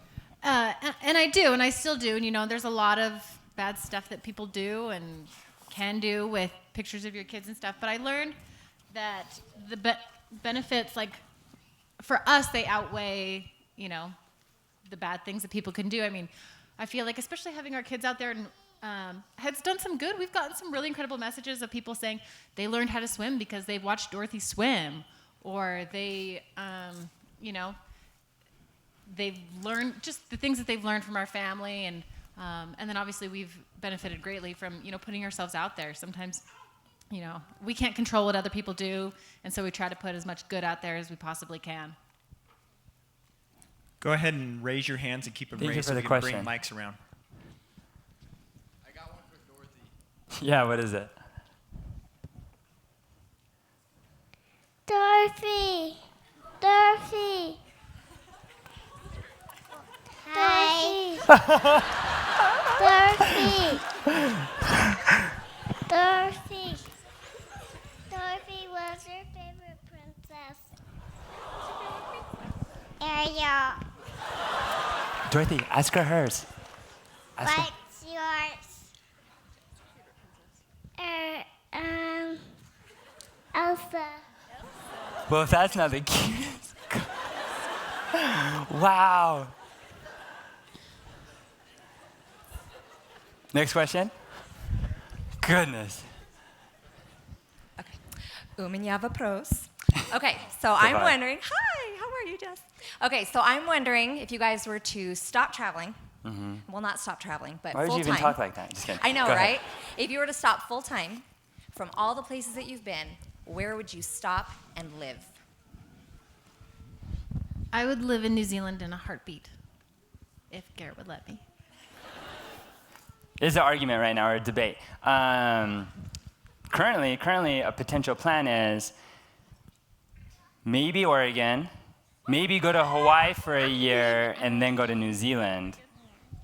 and I do, and I still do. And, you know, there's a lot of bad stuff that people do and can do with pictures of your kids and stuff. But I learned that the benefits, like, for us, they outweigh, you know, the bad things that people can do. I mean, I feel like, especially having our kids out there, and has done some good. We've gotten some really incredible messages of people saying they learned how to swim because they've watched Dorothy swim, or they, you know, they've learned just the things that they've learned from our family, and then obviously we've benefited greatly from, you know, putting ourselves out there. Sometimes, you know, we can't control what other people do, and so we try to put as much good out there as we possibly can. Go ahead and raise your hands and keep them Thank you raised for so the we can bring question. mics around. I got one for Dorothy. Yeah, what is it? Dorothy. Dorothy. Hi. Dorothy. Dorothy. Dorothy, what's your favorite princess? Ariel. Dorothy, ask her hers. Ask her. What's yours? Elsa. Well, if that's not the cutest. Wow. Next question. Goodness. Uminyava pros. Okay, so I'm wondering, hi, how are you, Jess? Okay, so I'm wondering if you guys were to stop traveling, well, not stop traveling, but Why would full you even time. talk like that? Just kidding. I know, Go ahead. right? If you were to stop full time from all the places that you've been, where would you stop and live? I would live in New Zealand in a heartbeat, if Garrett would let me. It's an argument right now, or a debate. Currently, a potential plan is maybe Oregon, maybe go to Hawaii for a year, and then go to New Zealand.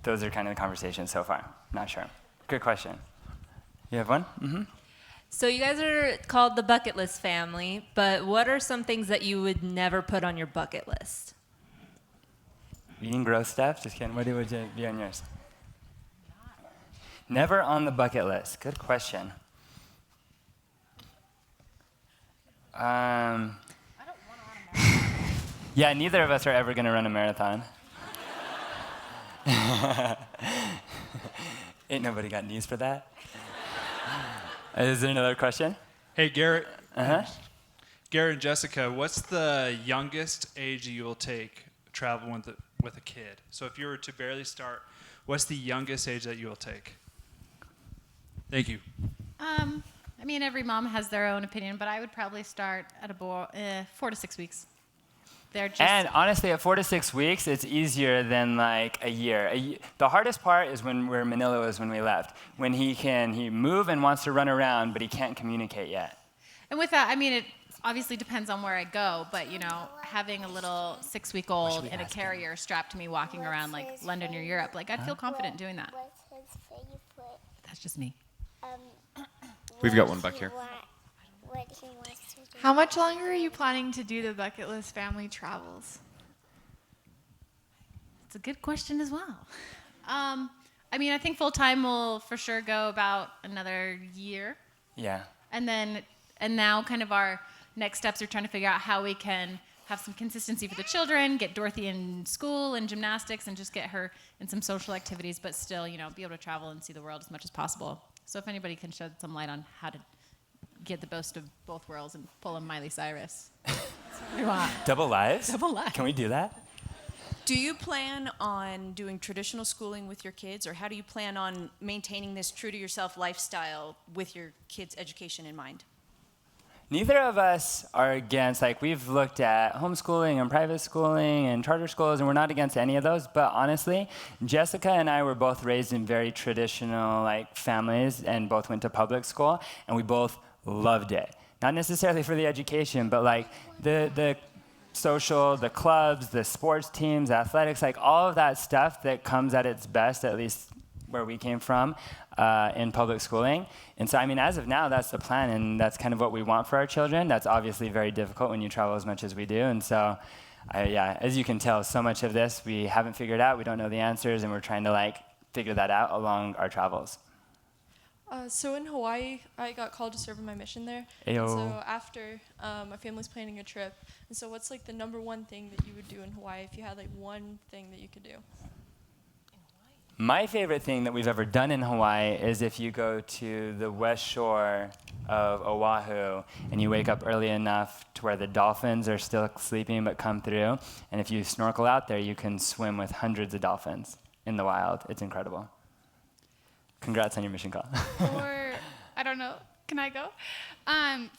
those are kind of the conversations so far. Not sure. Good question. You have one? Mm-hmm. So you guys are called the bucket list family, but what are some things that you would never put on your bucket list? Eating gross stuff? Just kidding. What would you be on yours? Never on the bucket list. Good question. Yeah, neither of us are ever going to run a marathon. Ain't nobody got knees for that. Is there another question? Hey, Garrett. Uh-huh. Garrett and Jessica, what's the youngest age you will take traveling with a kid? So if you were to barely start, what's the youngest age that you will take? Thank you. I mean, every mom has their own opinion, but I would probably start at 4 to 6 weeks. They're just And honestly, at 4 to 6 weeks, it's easier than like a year. The hardest part is where Manila was when we left. When he move and wants to run around, but he can't communicate yet. And with that, I mean, it obviously depends on where I go, but, you know, having a little 6-week-old in a carrier strapped to me walking around like London or Europe, like I'd feel confident doing that. What's his favorite? That's just me. We've got one back here. What he wants to do. How much longer are you planning to do the bucket list family travels? It's a good question as well. I mean, I think full-time will for sure go about another year. Yeah. And now kind of our next steps are trying to figure out how we can have some consistency for the children, get Dorothy in school and gymnastics, and just get her in some social activities, but still, you know, be able to travel and see the world as much as possible. So if anybody can shed some light on how to get the best of both worlds and pull a Miley Cyrus. That's what we want. Double lives? Double lives. Can we do that? Do you plan on doing traditional schooling with your kids, or how do you plan on maintaining this true-to-yourself lifestyle with your kids' education in mind? Neither of us are against, like, we've looked at homeschooling and private schooling and charter schools, and we're not against any of those. But honestly, Jessica and I were both raised in very traditional, like, families and both went to public school, and we both loved it. Not necessarily for the education, but, like, the social, the clubs, the sports teams, athletics, like, all of that stuff that comes at its best, at least where we came from, in public schooling. And so, I mean, as of now, that's the plan, and that's kind of what we want for our children. That's obviously very difficult when you travel as much as we do. And so, yeah, as you can tell, so much of this we haven't figured out. We don't know the answers, and we're trying to, like, figure that out along our travels. So in Hawaii, I got called to serve in my mission there. Ayo. And so after, my family's planning a trip. And so what's like the number one thing that you would do in Hawaii if you had like one thing that you could do? My favorite thing that we've ever done in Hawaii is if you go to the west shore of Oahu and you wake up early enough to where the dolphins are still sleeping but come through. And if you snorkel out there, you can swim with hundreds of dolphins in the wild. It's incredible. Congrats on your mission call. Or, I don't know, can I go?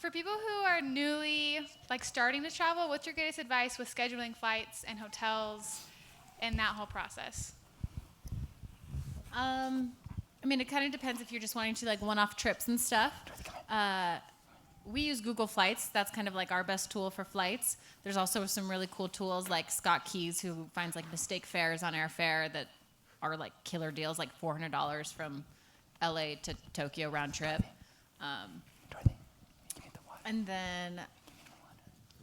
For people who are newly starting to travel, what's your greatest advice with scheduling flights and hotels and that whole process? I mean, it kind of depends if you're just wanting to one-off trips and stuff. We use Google Flights. That's kind of like our best tool for flights. There's also some really cool tools like Scott Keys, who finds mistake fares on airfare that are killer deals, like $400 from LA to Tokyo round trip. And then,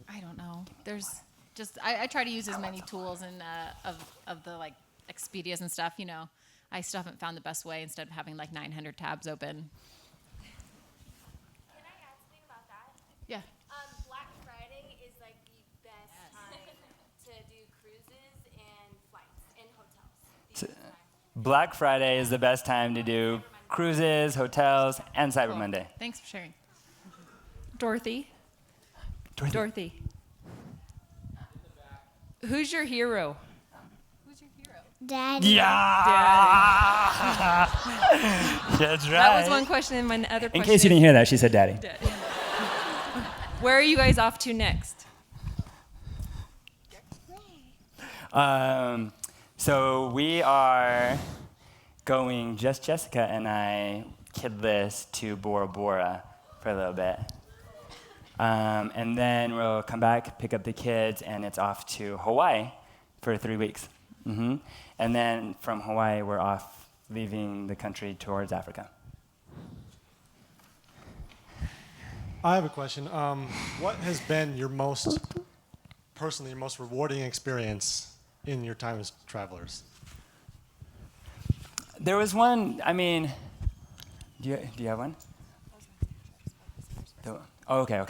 I don't know. There's just, I try to use as many tools and of the Expedias and stuff, I still haven't found the best way instead of having 900 tabs open. Can I ask something about that? Yeah. Black Friday is the best time to do cruises and flights and hotels. Black Friday is the best time to do cruises, hotels, and Cyber Monday. Thanks for sharing. Dorothy. Who's your hero? Daddy. Yeah! That's right. That was one question, and my other question. In case you didn't hear that, she said daddy. Where are you guys off to next? So we are going, just Jessica and I, kidless, to Bora Bora for a little bit. And then we'll come back, pick up the kids, and it's off to Hawaii for 3 weeks. And then from Hawaii, we're off leaving the country towards Africa. I have a question. What has been your most rewarding experience in your time as travelers? There was one, I mean, do you have one? Oh, okay.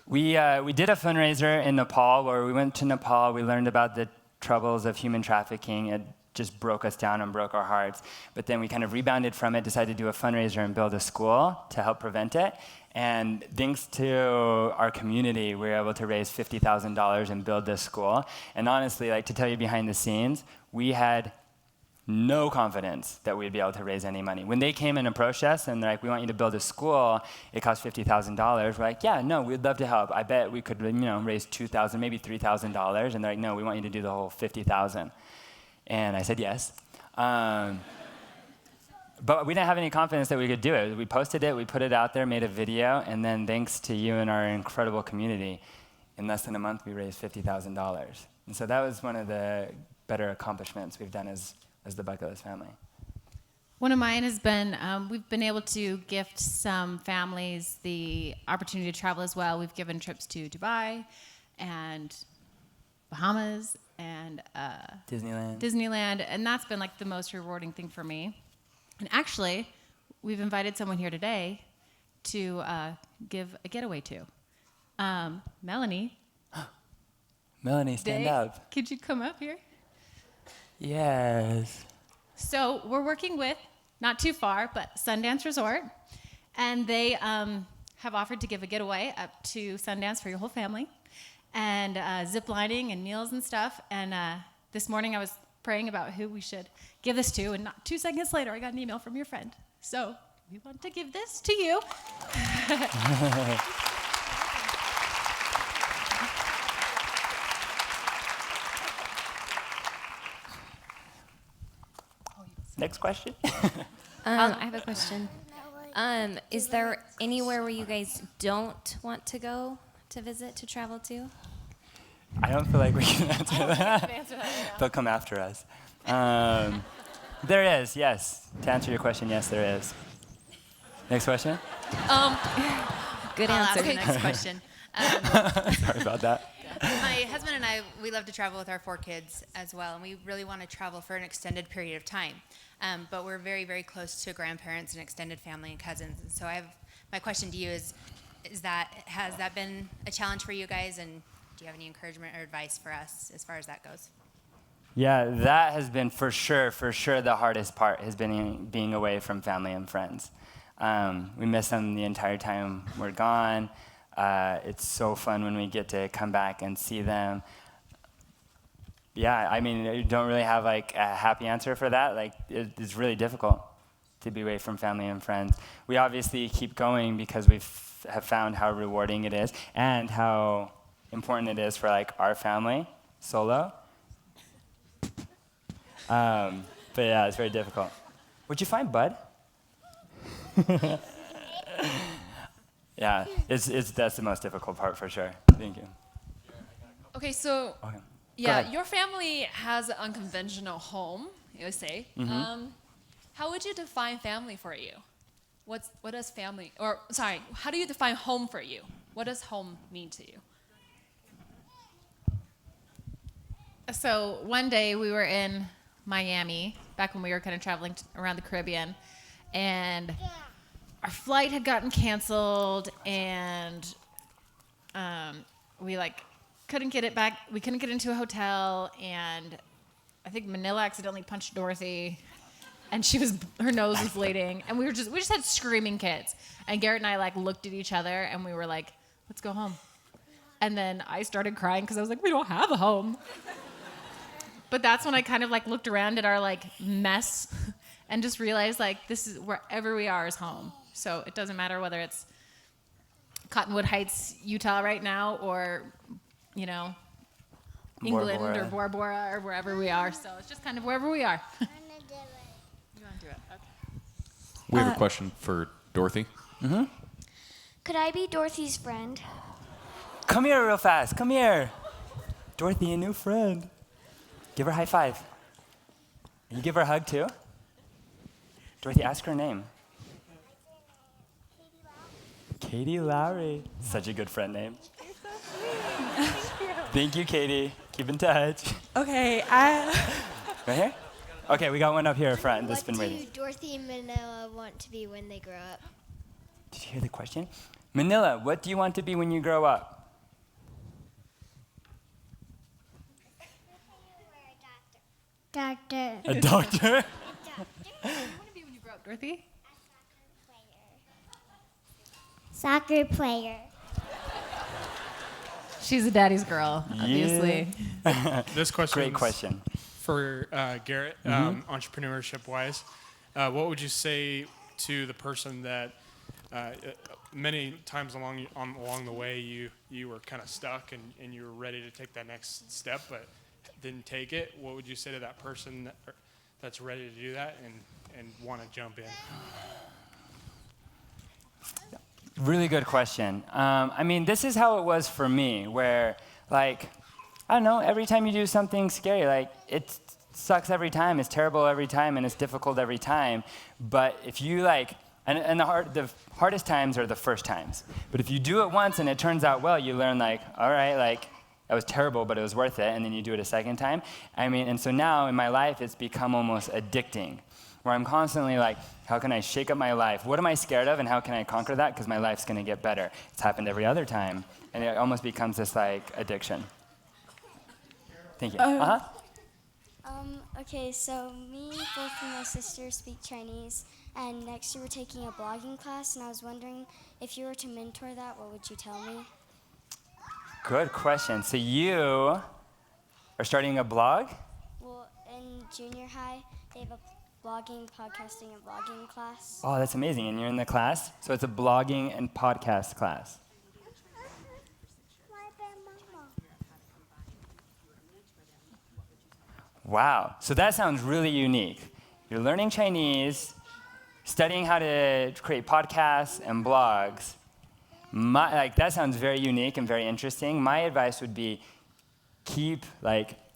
We did a fundraiser in Nepal where we went to Nepal. We learned about the troubles of human trafficking. It just broke us down and broke our hearts. But then we kind of rebounded from it, decided to do a fundraiser and build a school to help prevent it. And thanks to our community, we were able to raise $50,000 and build this school. And honestly, like to tell you behind the scenes, we had no confidence that we'd be able to raise any money. When they came and approached us and they're like, we want you to build a school, it costs $50,000. We're like, yeah, no, we'd love to help. I bet we could, raise $2,000, maybe $3,000. And they're like, no, we want you to do the whole $50,000. And I said yes. But we didn't have any confidence that we could do it. We posted it, we put it out there, made a video, and then thanks to you and our incredible community, in less than a month we raised $50,000. And so that was one of the better accomplishments we've done as the Bucket List family. One of mine has been, we've been able to gift some families the opportunity to travel as well. We've given trips to Dubai and Bahamas and Disneyland, and that's been like the most rewarding thing for me. And actually, we've invited someone here today to give a getaway to. Melanie. Melanie, stand up. Could you come up here? Yes. So we're working with, not too far, but Sundance Resort. And they have offered to give a getaway up to Sundance for your whole family. And zip lining and meals and stuff. And this morning I was praying about who we should give this to. And not 2 seconds later, I got an email from your friend. So we want to give this to you. Next question. I have a question. Is there anywhere where you guys don't want to go to visit, to travel to? I don't feel like we can answer that. They'll come after us. There is, yes. To answer your question, yes, there is. Next question. Good answer. Okay. Next question. Sorry about that. My husband and I, we love to travel with our 4 kids as well, and we really want to travel for an extended period of time. But we're very, very close to grandparents and extended family and cousins. And so my question to you has that been a challenge for you guys, and do you have any encouragement or advice for us as far as that goes? Yeah, that has been for sure the hardest part, has been being away from family and friends. We miss them the entire time we're gone. It's so fun when we get to come back and see them. Yeah, I mean, you don't really have like a happy answer for that. Like, it's really difficult to be away from family and friends. We obviously keep going because we have found how rewarding it is and how important it is for like our family solo. But yeah, it's very difficult. What'd you find, bud? Yeah, that's the most difficult part for sure. Thank you. Okay, so yeah, your family has an unconventional home, you would say. Mm-hmm. How would you define family for you? What does family, or sorry, how do you define home for you? What does home mean to you? So one day we were in Miami, back when we were kind of traveling around the Caribbean, and our flight had gotten canceled, and we couldn't get it back. We couldn't get into a hotel, and I think Manila accidentally punched Dorothy, and her nose was bleeding, and we just had screaming kids. And Garrett and I looked at each other, and we were like, let's go home. And then I started crying because I was like, we don't have a home. But that's when I kind of looked around at our mess and just realized this is wherever we are is home. So it doesn't matter whether it's Cottonwood Heights, Utah right now, or England or Bora Bora or wherever we are. So it's just kind of wherever we are. You want to do it? Okay. We have a question for Dorothy. Mm-hmm. Could I be Dorothy's friend? Come here real fast. Come here. Dorothy, a new friend. Give her a high five. You give her a hug too? Dorothy, ask her name. Katie Lowry. Such a good friend name. Thank you, Katie. Keep in touch. Okay, Right here? Okay, we got one up here front that's been waiting. What do Dorothy and Manila want to be when they grow up? Did you hear the question? Manila, what do you want to be when you grow up? Doctor. A doctor? What do you want to be when you grow up, Dorothy? Soccer player. She's a daddy's girl, obviously. This question Great question. for Garrett, Mhm. entrepreneurship-wise. What would you say to the person that many times along the way you were kind of stuck and you were ready to take that next step but didn't take it? What would you say to that person that's ready to do that and want to jump in? Really good question. I mean, this is how it was for me, where, like, I don't know, every time you do something scary, like, it sucks every time, it's terrible every time, and it's difficult every time. But if you, like, and the hardest times are the first times. But if you do it once and it turns out well, you learn, like, all right, like, that was terrible, but it was worth it, and then you do it a second time. I mean, and so now in my life, it's become almost addicting, where I'm constantly like, how can I shake up my life? What am I scared of, and how can I conquer that? Because my life's going to get better. It's happened every other time, and it almost becomes this like addiction. Thank you. Okay, so me, both of my sisters speak Chinese, and next year we're taking a blogging class, and I was wondering if you were to mentor that, what would you tell me? Good question. So you are starting a blog? Well, in junior high, they have a blogging, podcasting, and vlogging class. Oh, that's amazing. And you're in the class? So it's a blogging and podcast class. Wow. So that sounds really unique. You're learning Chinese, studying how to create podcasts and blogs. That sounds very unique and very interesting. My advice would be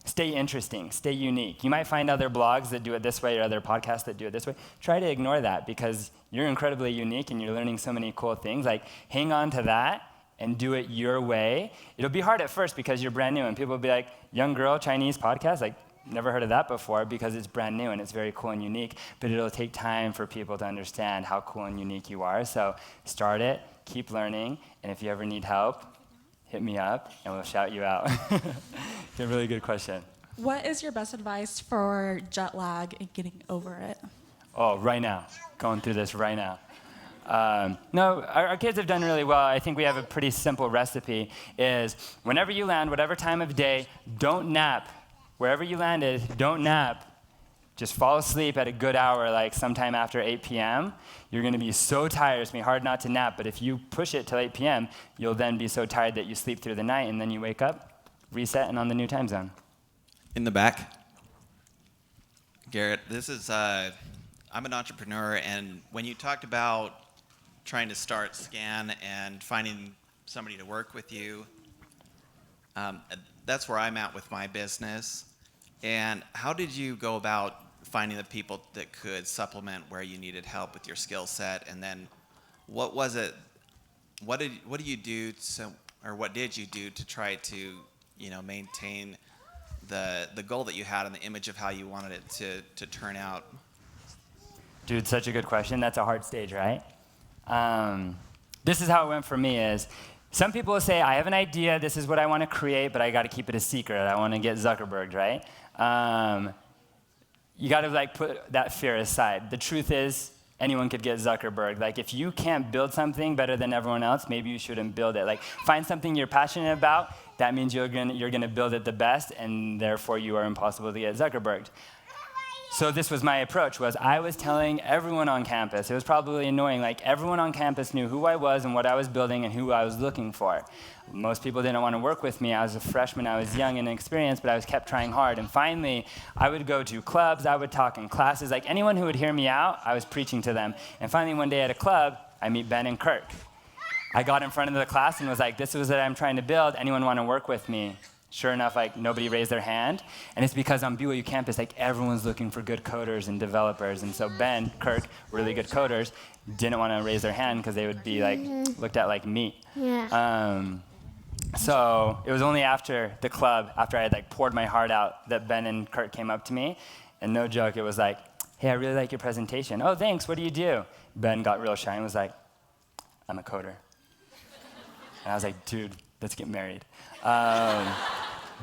stay interesting, stay unique. You might find other blogs that do it this way or other podcasts that do it this way. Try to ignore that because you're incredibly unique and you're learning so many cool things. Like, hang on to that and do it your way. It'll be hard at first because you're brand new and people will be like, young girl, Chinese podcast? Like, never heard of that before because it's brand new and it's very cool and unique. But it'll take time for people to understand how cool and unique you are. So start it, keep learning, and if you ever need help, hit me up and we'll shout you out. It's a really good question. What is your best advice for jet lag and getting over it? Oh, right now. Going through this right now. No, our kids have done really well. I think we have a pretty simple recipe is whenever you land, whatever time of day, don't nap. Wherever you landed, don't nap. Just fall asleep at a good hour, like sometime after 8 p.m. You're going to be so tired, it's going to be hard not to nap. But if you push it till 8 p.m., you'll then be so tired that you sleep through the night, and then you wake up, reset, and on the new time zone. In the back. Garrett, this is, I'm an entrepreneur, and when you talked about trying to start Scan and finding somebody to work with you, that's where I'm at with my business. And how did you go about finding the people that could supplement where you needed help with your skill set? And then what was it, what did you do what did you do to try to, maintain the goal that you had and the image of how you wanted it to turn out? Dude, such a good question. That's a hard stage, right? This is how it went for me is, some people will say, I have an idea, this is what I want to create, but I got to keep it a secret. I want to get Zuckerberg, right? You got to put that fear aside. The truth is, anyone could get Zuckerberg. If you can't build something better than everyone else, maybe you shouldn't build it. Find something you're passionate about. That means you're gonna build it the best, and therefore you are impossible to get Zuckerberg. So this was my approach, was I was telling everyone on campus. It was probably annoying. Everyone on campus knew who I was and what I was building and who I was looking for. Most people didn't want to work with me. I was a freshman. I was young and inexperienced, but I was kept trying hard. And finally, I would go to clubs. I would talk in classes. Anyone who would hear me out, I was preaching to them. And finally, one day at a club, I meet Ben and Kirk. I got in front of the class and was like, this is what I'm trying to build. Anyone want to work with me? Sure enough, like nobody raised their hand, and it's because on BYU campus, like everyone's looking for good coders and developers, and so Ben, Kirk, really good coders, didn't want to raise their hand because they would be like looked at like meat. So it was only after the club, after I had like poured my heart out, that Ben and Kirk came up to me, and no joke, it was like, "Hey, I really like your presentation." "Oh, thanks. What do you do?" Ben got real shy and was like, "I'm a coder." And I was like, "Dude, let's get married."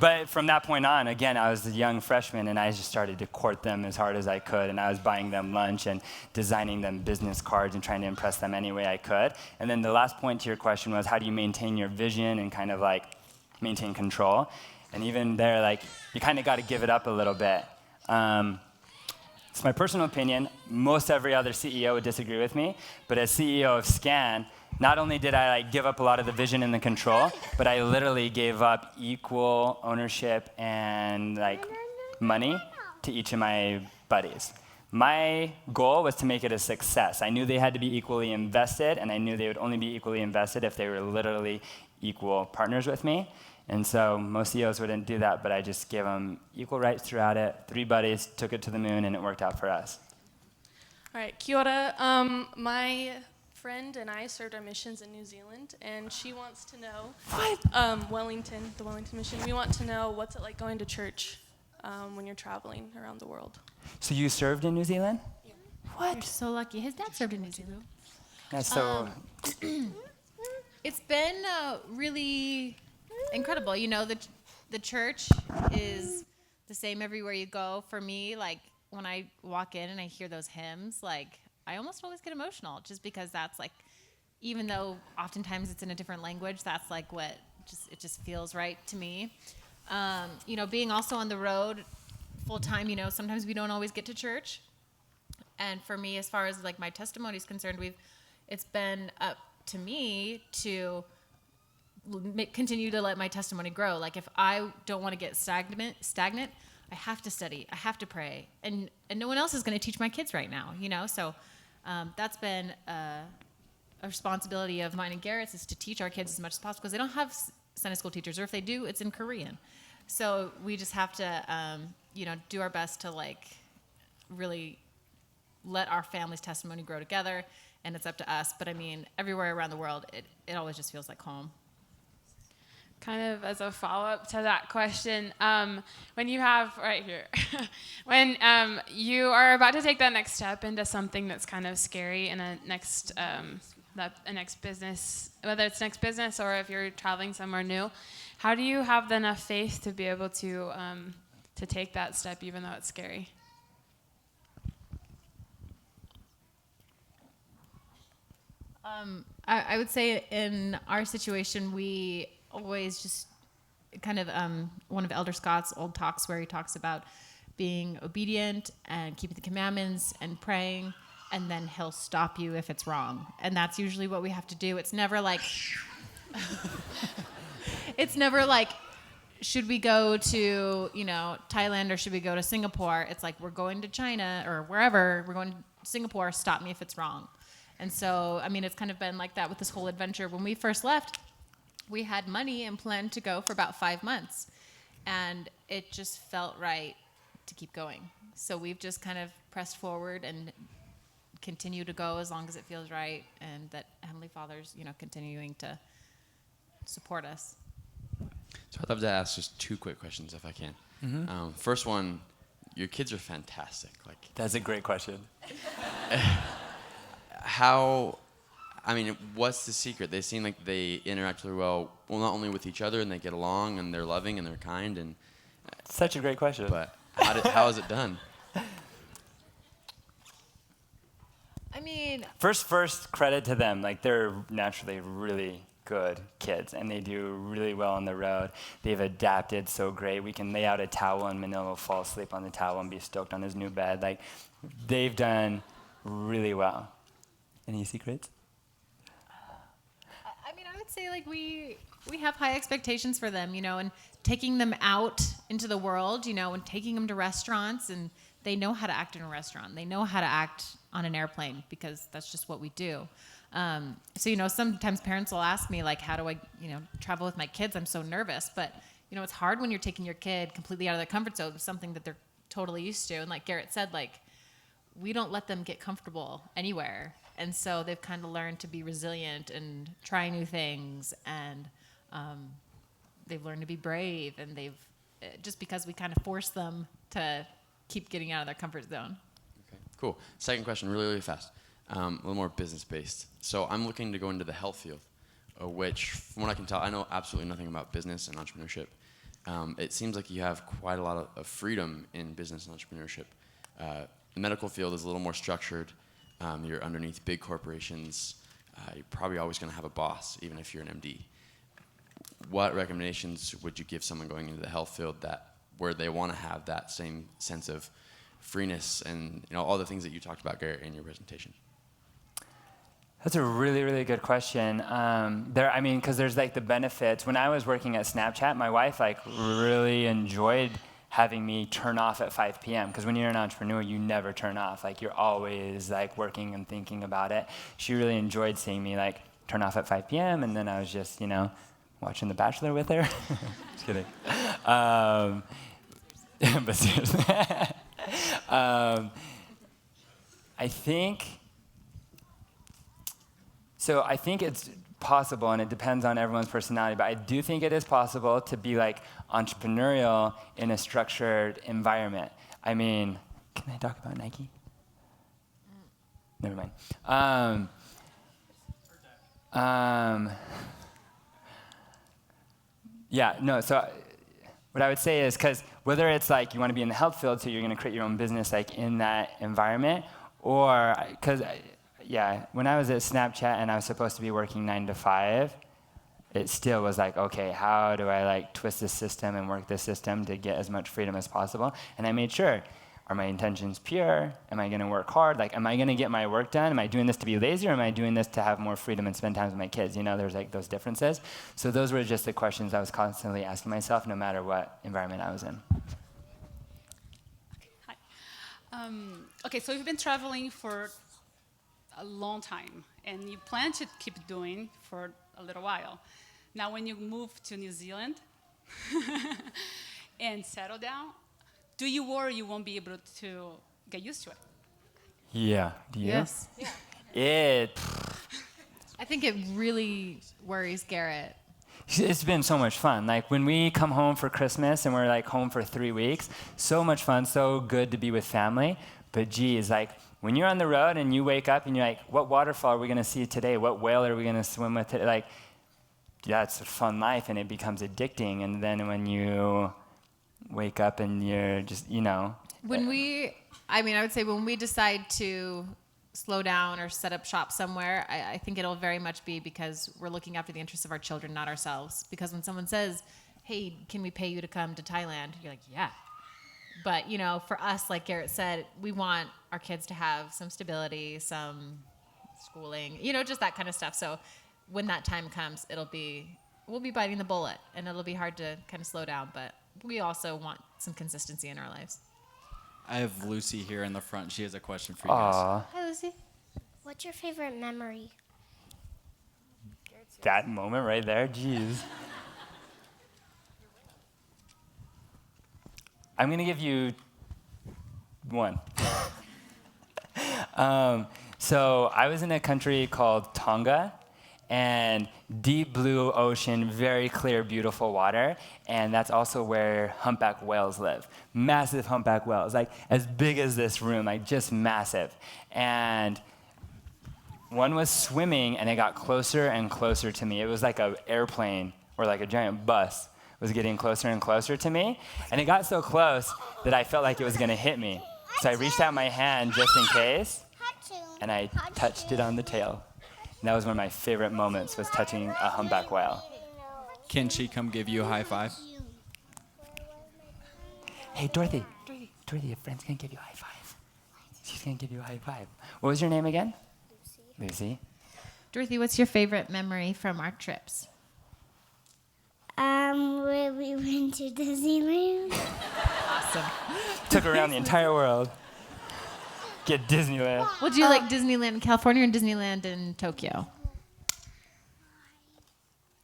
But from that point on, again, I was a young freshman, and I just started to court them as hard as I could, and I was buying them lunch and designing them business cards and trying to impress them any way I could. And then the last point to your question was, how do you maintain your vision and kind of like maintain control? And even there, like, you kind of got to give it up a little bit. It's my personal opinion. Most every other CEO would disagree with me, but as CEO of Scan, not only did I like give up a lot of the vision and the control, but I literally gave up equal ownership and like money to each of my buddies. My goal was to make it a success. I knew they had to be equally invested, and I knew they would only be equally invested if they were literally equal partners with me. And so most CEOs wouldn't do that, but I just gave them equal rights throughout it. 3 buddies, took it to the moon, and it worked out for us. All right, kia ora. My friend and I served our missions in New Zealand, and she wants to know, Wellington, the Wellington mission, we want to know what's it like going to church when you're traveling around the world. So you served in New Zealand? Yeah. What? You're so lucky. His dad served in New Zealand. That's so... It's been really incredible. You know, the church is the same everywhere you go. For me, like, when I walk in and I hear those hymns, like, I almost always get emotional just because that's like, even though oftentimes it's in a different language, that's like what it just feels right to me. You know, being also on the road full time, you know, sometimes we don't always get to church. And for me, as far as like my testimony is concerned, it's been up to me to continue to let my testimony grow. Like if I don't want to get stagnant, I have to study, I have to pray, and no one else is going to teach my kids right now, you know. So that's been a responsibility of mine and Garrett's, is to teach our kids as much as possible, because they don't have Sunday school teachers, or if they do, it's in Korean. So we just have to, you know, do our best to like really let our family's testimony grow together, and it's up to us. But I mean, everywhere around the world, it always just feels like home. Kind of as a follow-up to that question, when you have, right here, when you are about to take that next step into something that's kind of scary in a next business, whether it's next business or if you're traveling somewhere new, how do you have enough faith to be able to take that step even though it's scary? I would say in our situation, we always just kind of one of Elder Scott's old talks where he talks about being obedient and keeping the commandments and praying, and then he'll stop you if it's wrong. And that's usually what we have to do. It's never like should we go to, you know, Thailand or should we go to Singapore? It's like, we're going to China or wherever, we're going to Singapore, stop me if it's wrong. And so, I mean, it's kind of been like that with this whole adventure. When we first left, we had money and planned to go for about 5 months. And it just felt right to keep going. So we've just kind of pressed forward and continue to go as long as it feels right, and that Heavenly Father's, you know, continuing to support us. So I'd love to ask just 2 quick questions if I can. Mm-hmm. First one, your kids are fantastic. Like, that's a great question. What's the secret? They seem like they interact really well, not only with each other, and they get along, and they're loving, and they're kind, and... Such a great question. But how is it done? I mean... First credit to them. Like, they're naturally really good kids, and they do really well on the road. They've adapted so great. We can lay out a towel, and Manila will fall asleep on the towel and be stoked on his new bed. Like, they've done really well. Any secrets? I mean, I would say like we have high expectations for them, you know, and taking them out into the world, you know, and taking them to restaurants, and they know how to act in a restaurant. They know how to act on an airplane because that's just what we do. So, you know, sometimes parents will ask me like, how do I, you know, travel with my kids? I'm so nervous, but it's hard when you're taking your kid completely out of their comfort zone, something that they're totally used to. And like Garrett said, like, we don't let them get comfortable anywhere. And so they've kind of learned to be resilient and try new things. And they've learned to be brave. And just because we kind of force them to keep getting out of their comfort zone. Okay, cool. Second question, really, really fast. A little more business-based. So I'm looking to go into the health field, which, from what I can tell, I know absolutely nothing about business and entrepreneurship. It seems like you have quite a lot of freedom in business and entrepreneurship. The medical field is a little more structured. You're underneath big corporations. You're probably always going to have a boss, even if you're an MD. What recommendations would you give someone going into the health field where they want to have that same sense of freeness and all the things that you talked about, Garrett, in your presentation? That's a really, really good question. Because there's like the benefits. When I was working at Snapchat, my wife like really enjoyed having me turn off at 5 p.m. Because when you're an entrepreneur, you never turn off. Like you're always like working and thinking about it. She really enjoyed seeing me like turn off at 5 p.m. And then I was just, watching The Bachelor with her. Just kidding. But seriously, I think it's possible, and it depends on everyone's personality, but I do think it is possible to be like entrepreneurial in a structured environment. I mean, can I talk about Nike? Never mind. So what I would say is, because whether it's like you want to be in the health field, so you're going to create your own business like in that environment, or because when I was at Snapchat and I was supposed to be working 9 to 5, it still was like, okay, how do I like twist this system and work this system to get as much freedom as possible? And I made sure, are my intentions pure? Am I going to work hard? Like, am I going to get my work done? Am I doing this to be lazy, or am I doing this to have more freedom and spend time with my kids? There's like those differences. So those were just the questions I was constantly asking myself, no matter what environment I was in. Okay, so you've been traveling for a long time, and you plan to keep doing for a little while. Now, when you move to New Zealand and settle down, do you worry you won't be able to get used to it? Yeah. Do you? Yes. Yeah. I think it really worries Garrett. It's been so much fun. Like when we come home for Christmas and we're like home for 3 weeks, so much fun, so good to be with family. But geez, like when you're on the road and you wake up and you're like, what waterfall are we going to see today? What whale are we going to swim with today? Like, that's a fun life, and it becomes addicting. And then when you wake up and you're just, I would say when we decide to slow down or set up shop somewhere, I think it'll very much be because we're looking after the interests of our children, not ourselves. Because when someone says, hey, can we pay you to come to Thailand? You're like, yeah. But, for us, like Garrett said, we want our kids to have some stability, some schooling, just that kind of stuff. So when that time comes, we'll be biting the bullet, and it'll be hard to kind of slow down. But we also want some consistency in our lives. I have Lucy here in the front. She has a question for you guys. Hi, Lucy. What's your favorite memory? That moment right there, jeez. I'm going to give you one. So I was in a country called Tonga, and deep blue ocean, very clear, beautiful water, and that's also where humpback whales live. Massive humpback whales, like as big as this room, like just massive. And one was swimming, and it got closer and closer to me. It was like an airplane or like a giant bus was getting closer and closer to me, and it got so close that I felt like it was going to hit me. So I reached out my hand just in case, and I touched it on the tail. And that was one of my favorite moments, was touching a humpback whale. Can she come give you a high five? Hey, Dorothy, your friend's going to give you a high five. She's going to give you a high five. What was your name again? Lucy. Dorothy, what's your favorite memory from our trips? Where we went to Disneyland. Awesome. Took her around the entire world. Get Disneyland. Well, do you like Disneyland in California or Disneyland in Tokyo?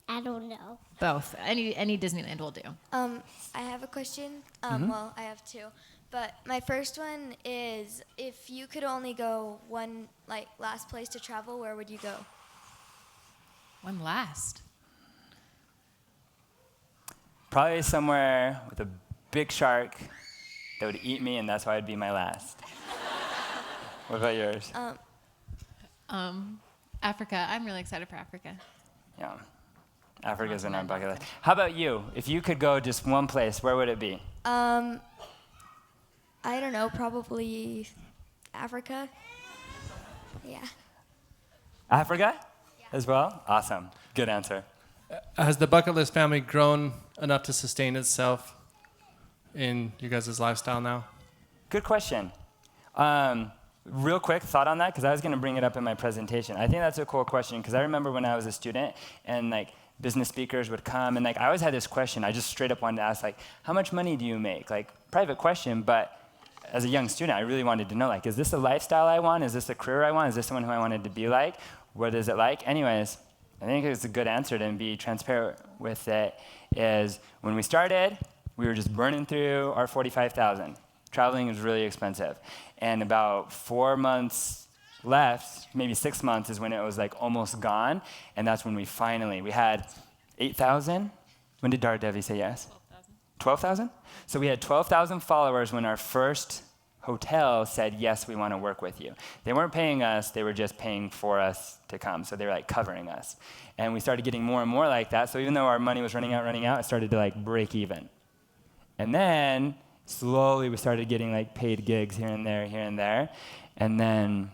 I I don't know. Both. Any Disneyland will do. I have a question. Well, I have two. But my first one is, if you could only go one, last place to travel, where would you go? One last. Probably somewhere with a big shark that would eat me, and that's why it'd be my last. What about yours? Africa. I'm really excited for Africa. Yeah. Africa's in our bucket list. How about you? If you could go just one place, where would it be? I don't know, probably Africa. Yeah. Africa as well? Awesome. Good answer. Has the bucket list family grown enough to sustain itself in you guys' lifestyle now? Good question. Real quick thought on that, because I was going to bring it up in my presentation. I think that's a cool question, because I remember when I was a student and business speakers would come, and I always had this question. I just straight up wanted to ask, how much money do you make? Private question, but as a young student, I really wanted to know, is this a lifestyle I want? Is this a career I want? Is this someone who I wanted to be like? What is it like? Anyways, I think it's a good answer to be transparent with it, is when we started, we were just burning through our $45,000. Traveling is really expensive. And about 4 months left, maybe 6 months, is when it was almost gone. And that's when we had 8,000. When did Dara Devi say yes? 12,000? So we had 12,000 followers when our first hotel said, yes, we want to work with you. They weren't paying us, they were just paying for us to come. So they were covering us. And we started getting more and more like that. So even though our money was running out, it started to break even. And then slowly we started getting paid gigs here and there. And then,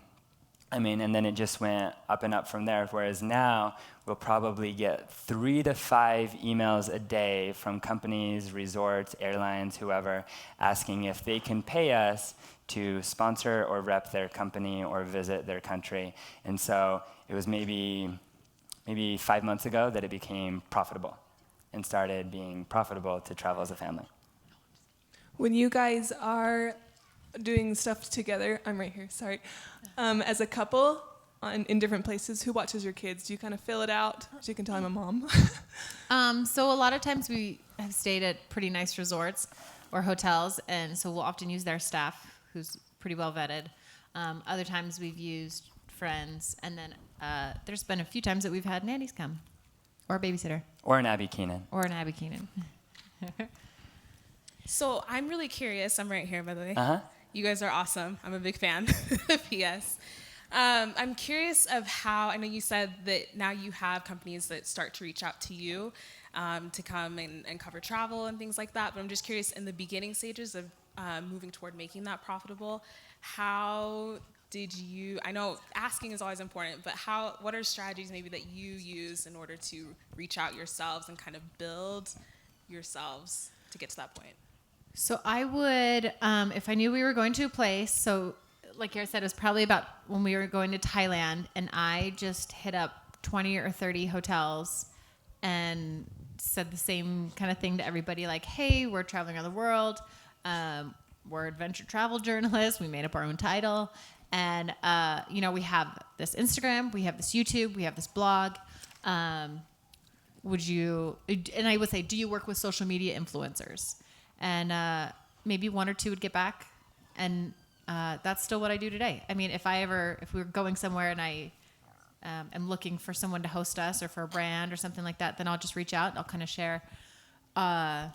and then it just went up and up from there. Whereas now we'll probably get 3 to 5 emails a day from companies, resorts, airlines, whoever, asking if they can pay us to sponsor or rep their company or visit their country. And so it was maybe 5 months ago that it became profitable and started being profitable to travel as a family. When you guys are doing stuff together, I'm right here, sorry, as a couple in different places, who watches your kids? Do you kind of fill it out so you can tell I'm a mom? So a lot of times we have stayed at pretty nice resorts or hotels, and so we'll often use their staff, who's pretty well vetted. Other times we've used friends, and then there's been a few times that we've had nannies come, or a babysitter. Or an Abby Keenan. So I'm really curious. I'm right here, by the way. Uh-huh. You guys are awesome. I'm a big fan. P.S. I'm curious of how, I know you said that now you have companies that start to reach out to you to come and cover travel and things like that, but I'm just curious, in the beginning stages of moving toward making that profitable, how did you, I know asking is always important, but what are strategies maybe that you use in order to reach out yourselves and kind of build yourselves to get to that point? So I would, if I knew we were going to a place, so like Garrett said, it was probably about when we were going to Thailand, and I just hit up 20 or 30 hotels and said the same kind of thing to everybody, hey, we're traveling around the world. We're adventure travel journalists. We made up our own title. And, we have this Instagram, we have this YouTube, we have this blog. And I would say, do you work with social media influencers? And maybe 1 or 2 would get back. And that's still what I do today. I mean, if we were going somewhere and I am looking for someone to host us or for a brand or something like that, then I'll just reach out. I'll kind of share, I'll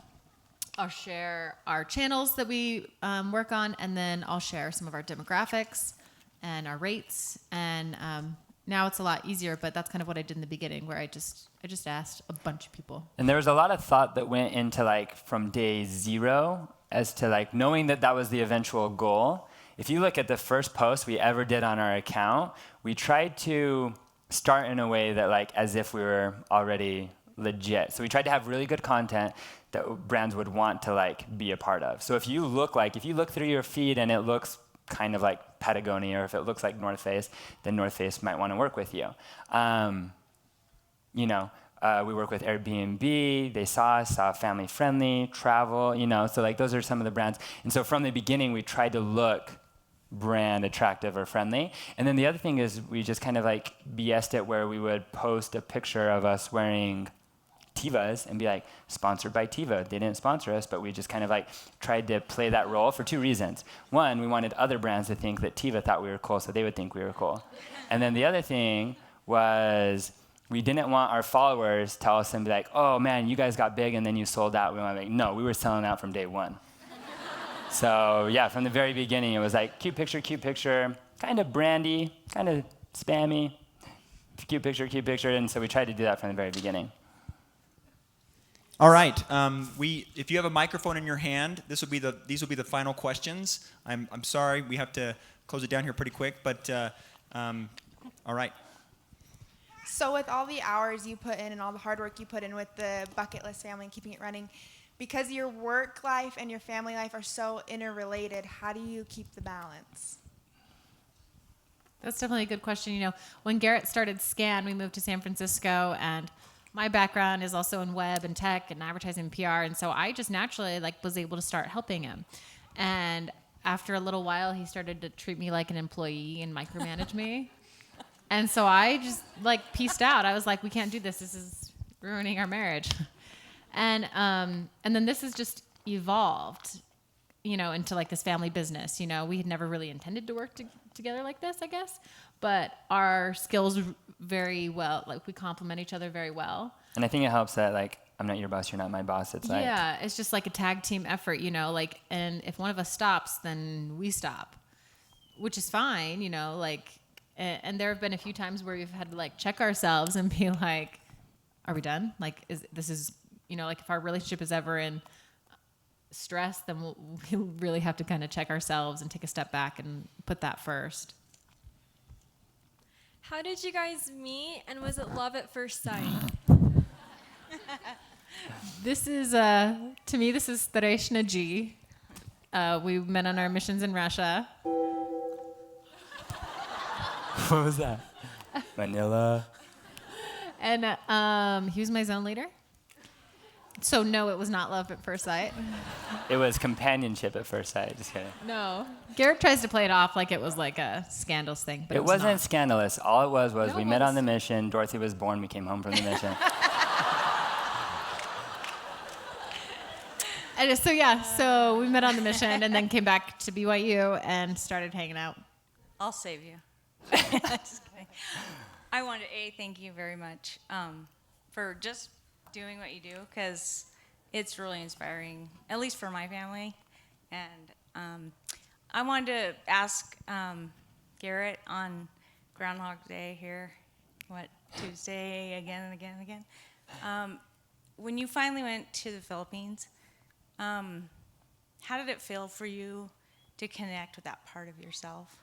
share our channels that we work on, and then I'll share some of our demographics and our rates. And now it's a lot easier, but that's kind of what I did in the beginning, where I just asked a bunch of people. And there was a lot of thought that went into from day 0 as to knowing that was the eventual goal. If you look at the first post we ever did on our account, we tried to start in a way that as if we were already legit. So we tried to have really good content that brands would want to be a part of. So if you look through your feed and it looks kind of like Patagonia, or if it looks like North Face, then North Face might want to work with you. We work with Airbnb. They saw family friendly, travel, so those are some of the brands. And so from the beginning, we tried to look brand attractive or friendly. And then the other thing is we just kind of BS'd it, where we would post a picture of us wearing Tivas and be like, sponsored by Tiva. They didn't sponsor us, but we just kind of like tried to play that role for two reasons. One, we wanted other brands to think that Tiva thought we were cool, so they would think we were cool. And then the other thing was we didn't want our followers tell us and be like, oh man, you guys got big and then you sold out. We want to be like, no, we were selling out from day one. So yeah, from the very beginning, it was like cute picture, kind of brandy, kind of spammy, cute picture. And so we tried to do that from the very beginning. All right. If you have a microphone in your hand, these will be the final questions. I'm sorry, we have to close it down here pretty quick, but all right. So with all the hours you put in and all the hard work you put in with the bucket list family and keeping it running, because your work life and your family life are so interrelated, how do you keep the balance? That's definitely a good question. You know, when Garrett started Scan, we moved to San Francisco, and my background is also in web and tech and advertising and PR, and so I just naturally was able to start helping him. And after a little while, he started to treat me like an employee and micromanage me. And so I just pieced out. I was like, we can't do this. This is ruining our marriage. And then this has just evolved, into this family business. We had never really intended to work together like this, I guess. But our skills very well, we complement each other very well. And I think it helps that I'm not your boss, you're not my boss. It's it's just like a tag team effort, and if one of us stops, then we stop, which is fine, and there have been a few times where we've had to check ourselves and be like, are we done? If our relationship is ever in stress, then we'll really have to kind of check ourselves and take a step back and put that first. How did you guys meet, and was it love at first sight? This is, to me, this is Garrett Gee. We met on our missions in Russia. What was that? Manila. And he was my zone leader. So no, it was not love at first sight. It was companionship at first sight. Just kidding. No. Garrett tries to play it off like it was like a scandalous thing, but it wasn't not scandalous. All it was No, we it met was. on the mission. Dorothy was born. We came home from the mission. And so we met on the mission and then came back to BYU and started hanging out. I'll save you. Just kidding. I want to thank you very much for just doing what you do, because it's really inspiring, at least for my family. And I wanted to ask Garrett on Groundhog Day here, Tuesday again and again and again. When you finally went to the Philippines, how did it feel for you to connect with that part of yourself?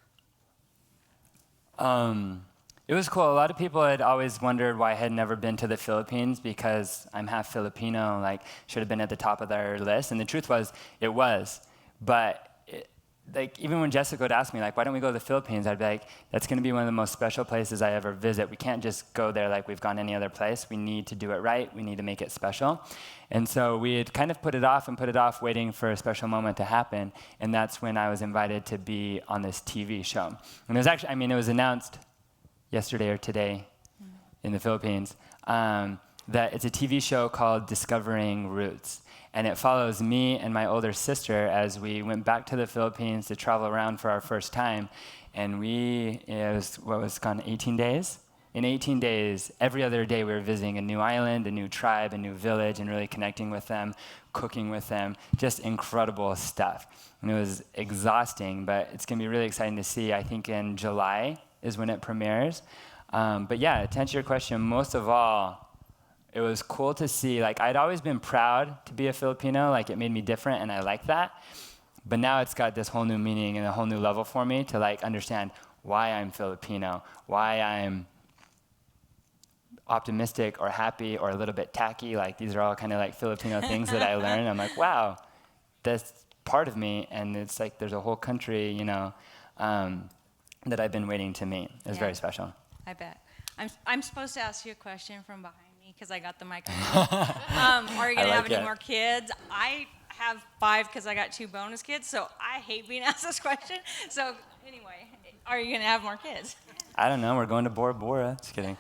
It was cool. A lot of people had always wondered why I had never been to the Philippines, because I'm half Filipino, should have been at the top of their list. And the truth was, it was. But even when Jessica would ask me, why don't we go to the Philippines? I'd be like, that's going to be one of the most special places I ever visit. We can't just go there like we've gone any other place. We need to do it right. We need to make it special. And so we had kind of put it off, waiting for a special moment to happen. And that's when I was invited to be on this TV show. And it was actually, it was announced yesterday or today in the Philippines, that it's a TV show called Discovering Roots. And it follows me and my older sister as we went back to the Philippines to travel around for our first time. And it was 18 days? In 18 days, every other day we were visiting a new island, a new tribe, a new village, and really connecting with them, cooking with them, just incredible stuff. And it was exhausting, but it's gonna be really exciting to see. I think in July is when it premieres. But yeah, to answer your question, most of all, it was cool to see, I'd always been proud to be a Filipino, it made me different, and I like that. But now it's got this whole new meaning and a whole new level for me to understand why I'm Filipino, why I'm optimistic or happy or a little bit tacky. These are all kind of Filipino things that I learned. I'm like, wow, that's part of me, and it's there's a whole country, that I've been waiting to meet. It's very special. I bet. I'm supposed to ask you a question from behind me because I got the microphone. Are you going to have any more kids? I have 5 because I got 2 bonus kids, so I hate being asked this question. So anyway, are you going to have more kids? I don't know. We're going to Bora Bora. Just kidding.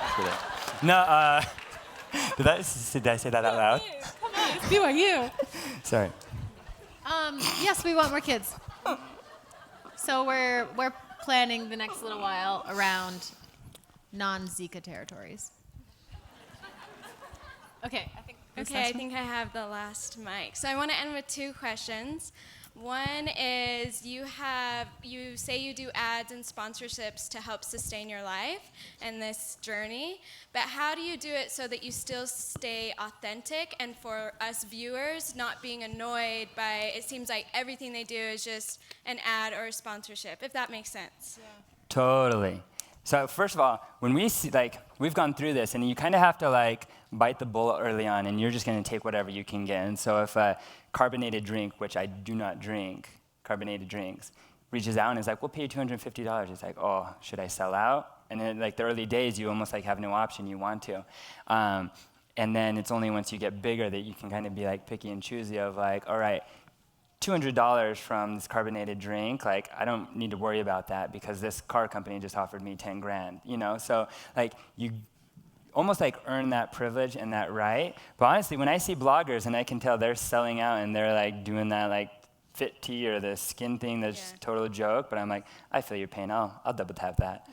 Just kidding. No, did I say that out loud? Come on, it's BYU. Sorry. Yes, we want more kids. So we're planning the next little while around non-Zika territories. Okay, I think I have the last mic. So I want to end with 2 questions. One is you say you do ads and sponsorships to help sustain your life and this journey, but how do you do it so that you still stay authentic and for us viewers not being annoyed by, it seems like everything they do is just an ad or a sponsorship, if that makes sense? Yeah. Totally. So first of all, when we see, we've gone through this, and you kind of have to, bite the bullet early on, and you're just going to take whatever you can get. And so if a carbonated drink, which I do not drink, carbonated drinks, reaches out and is like, we'll pay you $250. It's like, oh, should I sell out? And then, the early days, you almost, have no option. You want to. And then it's only once you get bigger that you can kind of be, picky and choosy of, all right, $200 from this carbonated drink, I don't need to worry about that because this car company just offered me 10 grand, So, you almost earn that privilege and that right. But honestly, when I see bloggers and I can tell they're selling out and they're doing that fit tea or the skin thing that's just a total joke, but I'm I feel your pain. I'll double tap that.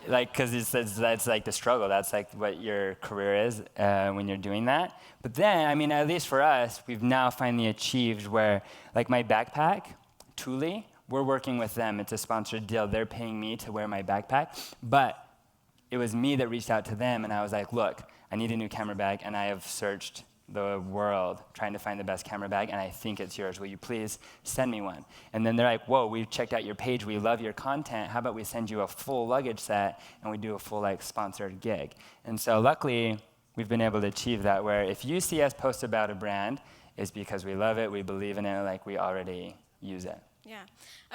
Because that's the struggle. That's what your career is when you're doing that. But then, at least for us, we've now finally achieved where, my backpack, Thule, we're working with them. It's a sponsored deal. They're paying me to wear my backpack. But it was me that reached out to them, and I was like, look, I need a new camera bag, and I have searched the world trying to find the best camera bag, and I think it's yours. Will you please send me one? And then they're like, whoa, we've checked out your page. We love your content. How about we send you a full luggage set, and we do a full sponsored gig? And so luckily, we've been able to achieve that, where if you see us post about a brand, it's because we love it, we believe in it, we already use it. Yeah.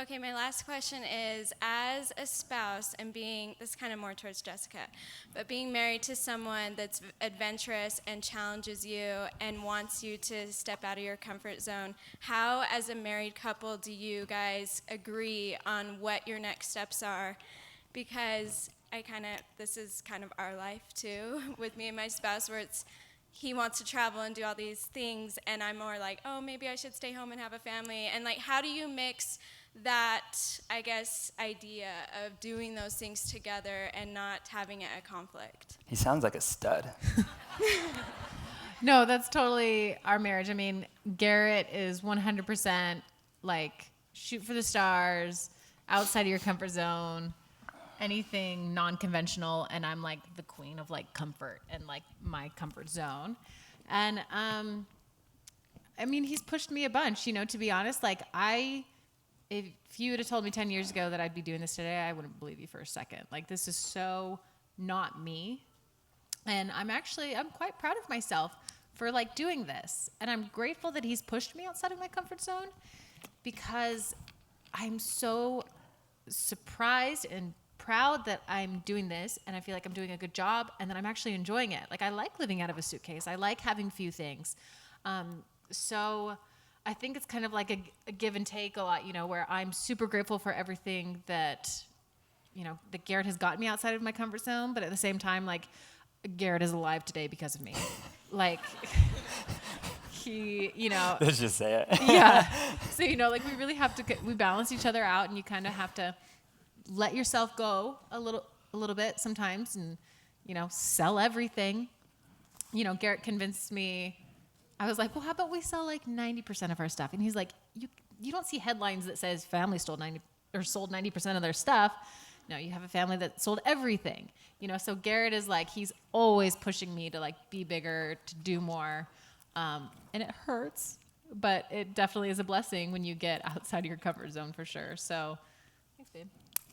Okay, my last question is, as a spouse and being, this is kind of more towards Jessica, but being married to someone that's adventurous and challenges you and wants you to step out of your comfort zone, how, as a married couple, do you guys agree on what your next steps are? Because this is kind of our life too, with me and my spouse, where he wants to travel and do all these things, and I'm more oh, maybe I should stay home and have a family. And how do you mix that, idea of doing those things together and not having it a conflict? He sounds like a stud. No, that's totally our marriage. Garrett is 100% shoot for the stars, outside of your comfort zone, anything non-conventional, and I'm the queen of comfort and my comfort zone. And he's pushed me a bunch, to be honest. If you would have told me 10 years ago that I'd be doing this today, I wouldn't believe you for a second. This is so not me. And I'm quite proud of myself for doing this. And I'm grateful that he's pushed me outside of my comfort zone, because I'm so surprised and proud that I'm doing this, and I feel like I'm doing a good job, and that I'm actually enjoying it. I like living out of a suitcase. I like having few things. So I think it's kind of a give and take a lot, where I'm super grateful for everything that, that Garrett has gotten me outside of my comfort zone, but at the same time, Garrett is alive today because of me. He, Let's just say it. Yeah. So, we really have to, we balance each other out, and you kind of have to let yourself go a little bit sometimes, and sell everything. Garrett convinced me. I was like, well, how about we sell 90% of our stuff? And he's like, you don't see headlines that says family sold 90% of their stuff. No, you have a family that sold everything. So Garrett is he's always pushing me to be bigger, to do more, and it hurts, but it definitely is a blessing when you get outside of your comfort zone, for sure. So thanks, babe.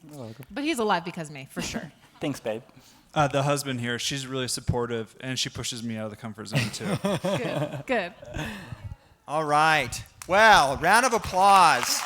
You're welcome. But he's alive because of me, for sure. Thanks, babe. The husband here, she's really supportive, and she pushes me out of the comfort zone, too. Good. All right. Well, round of applause.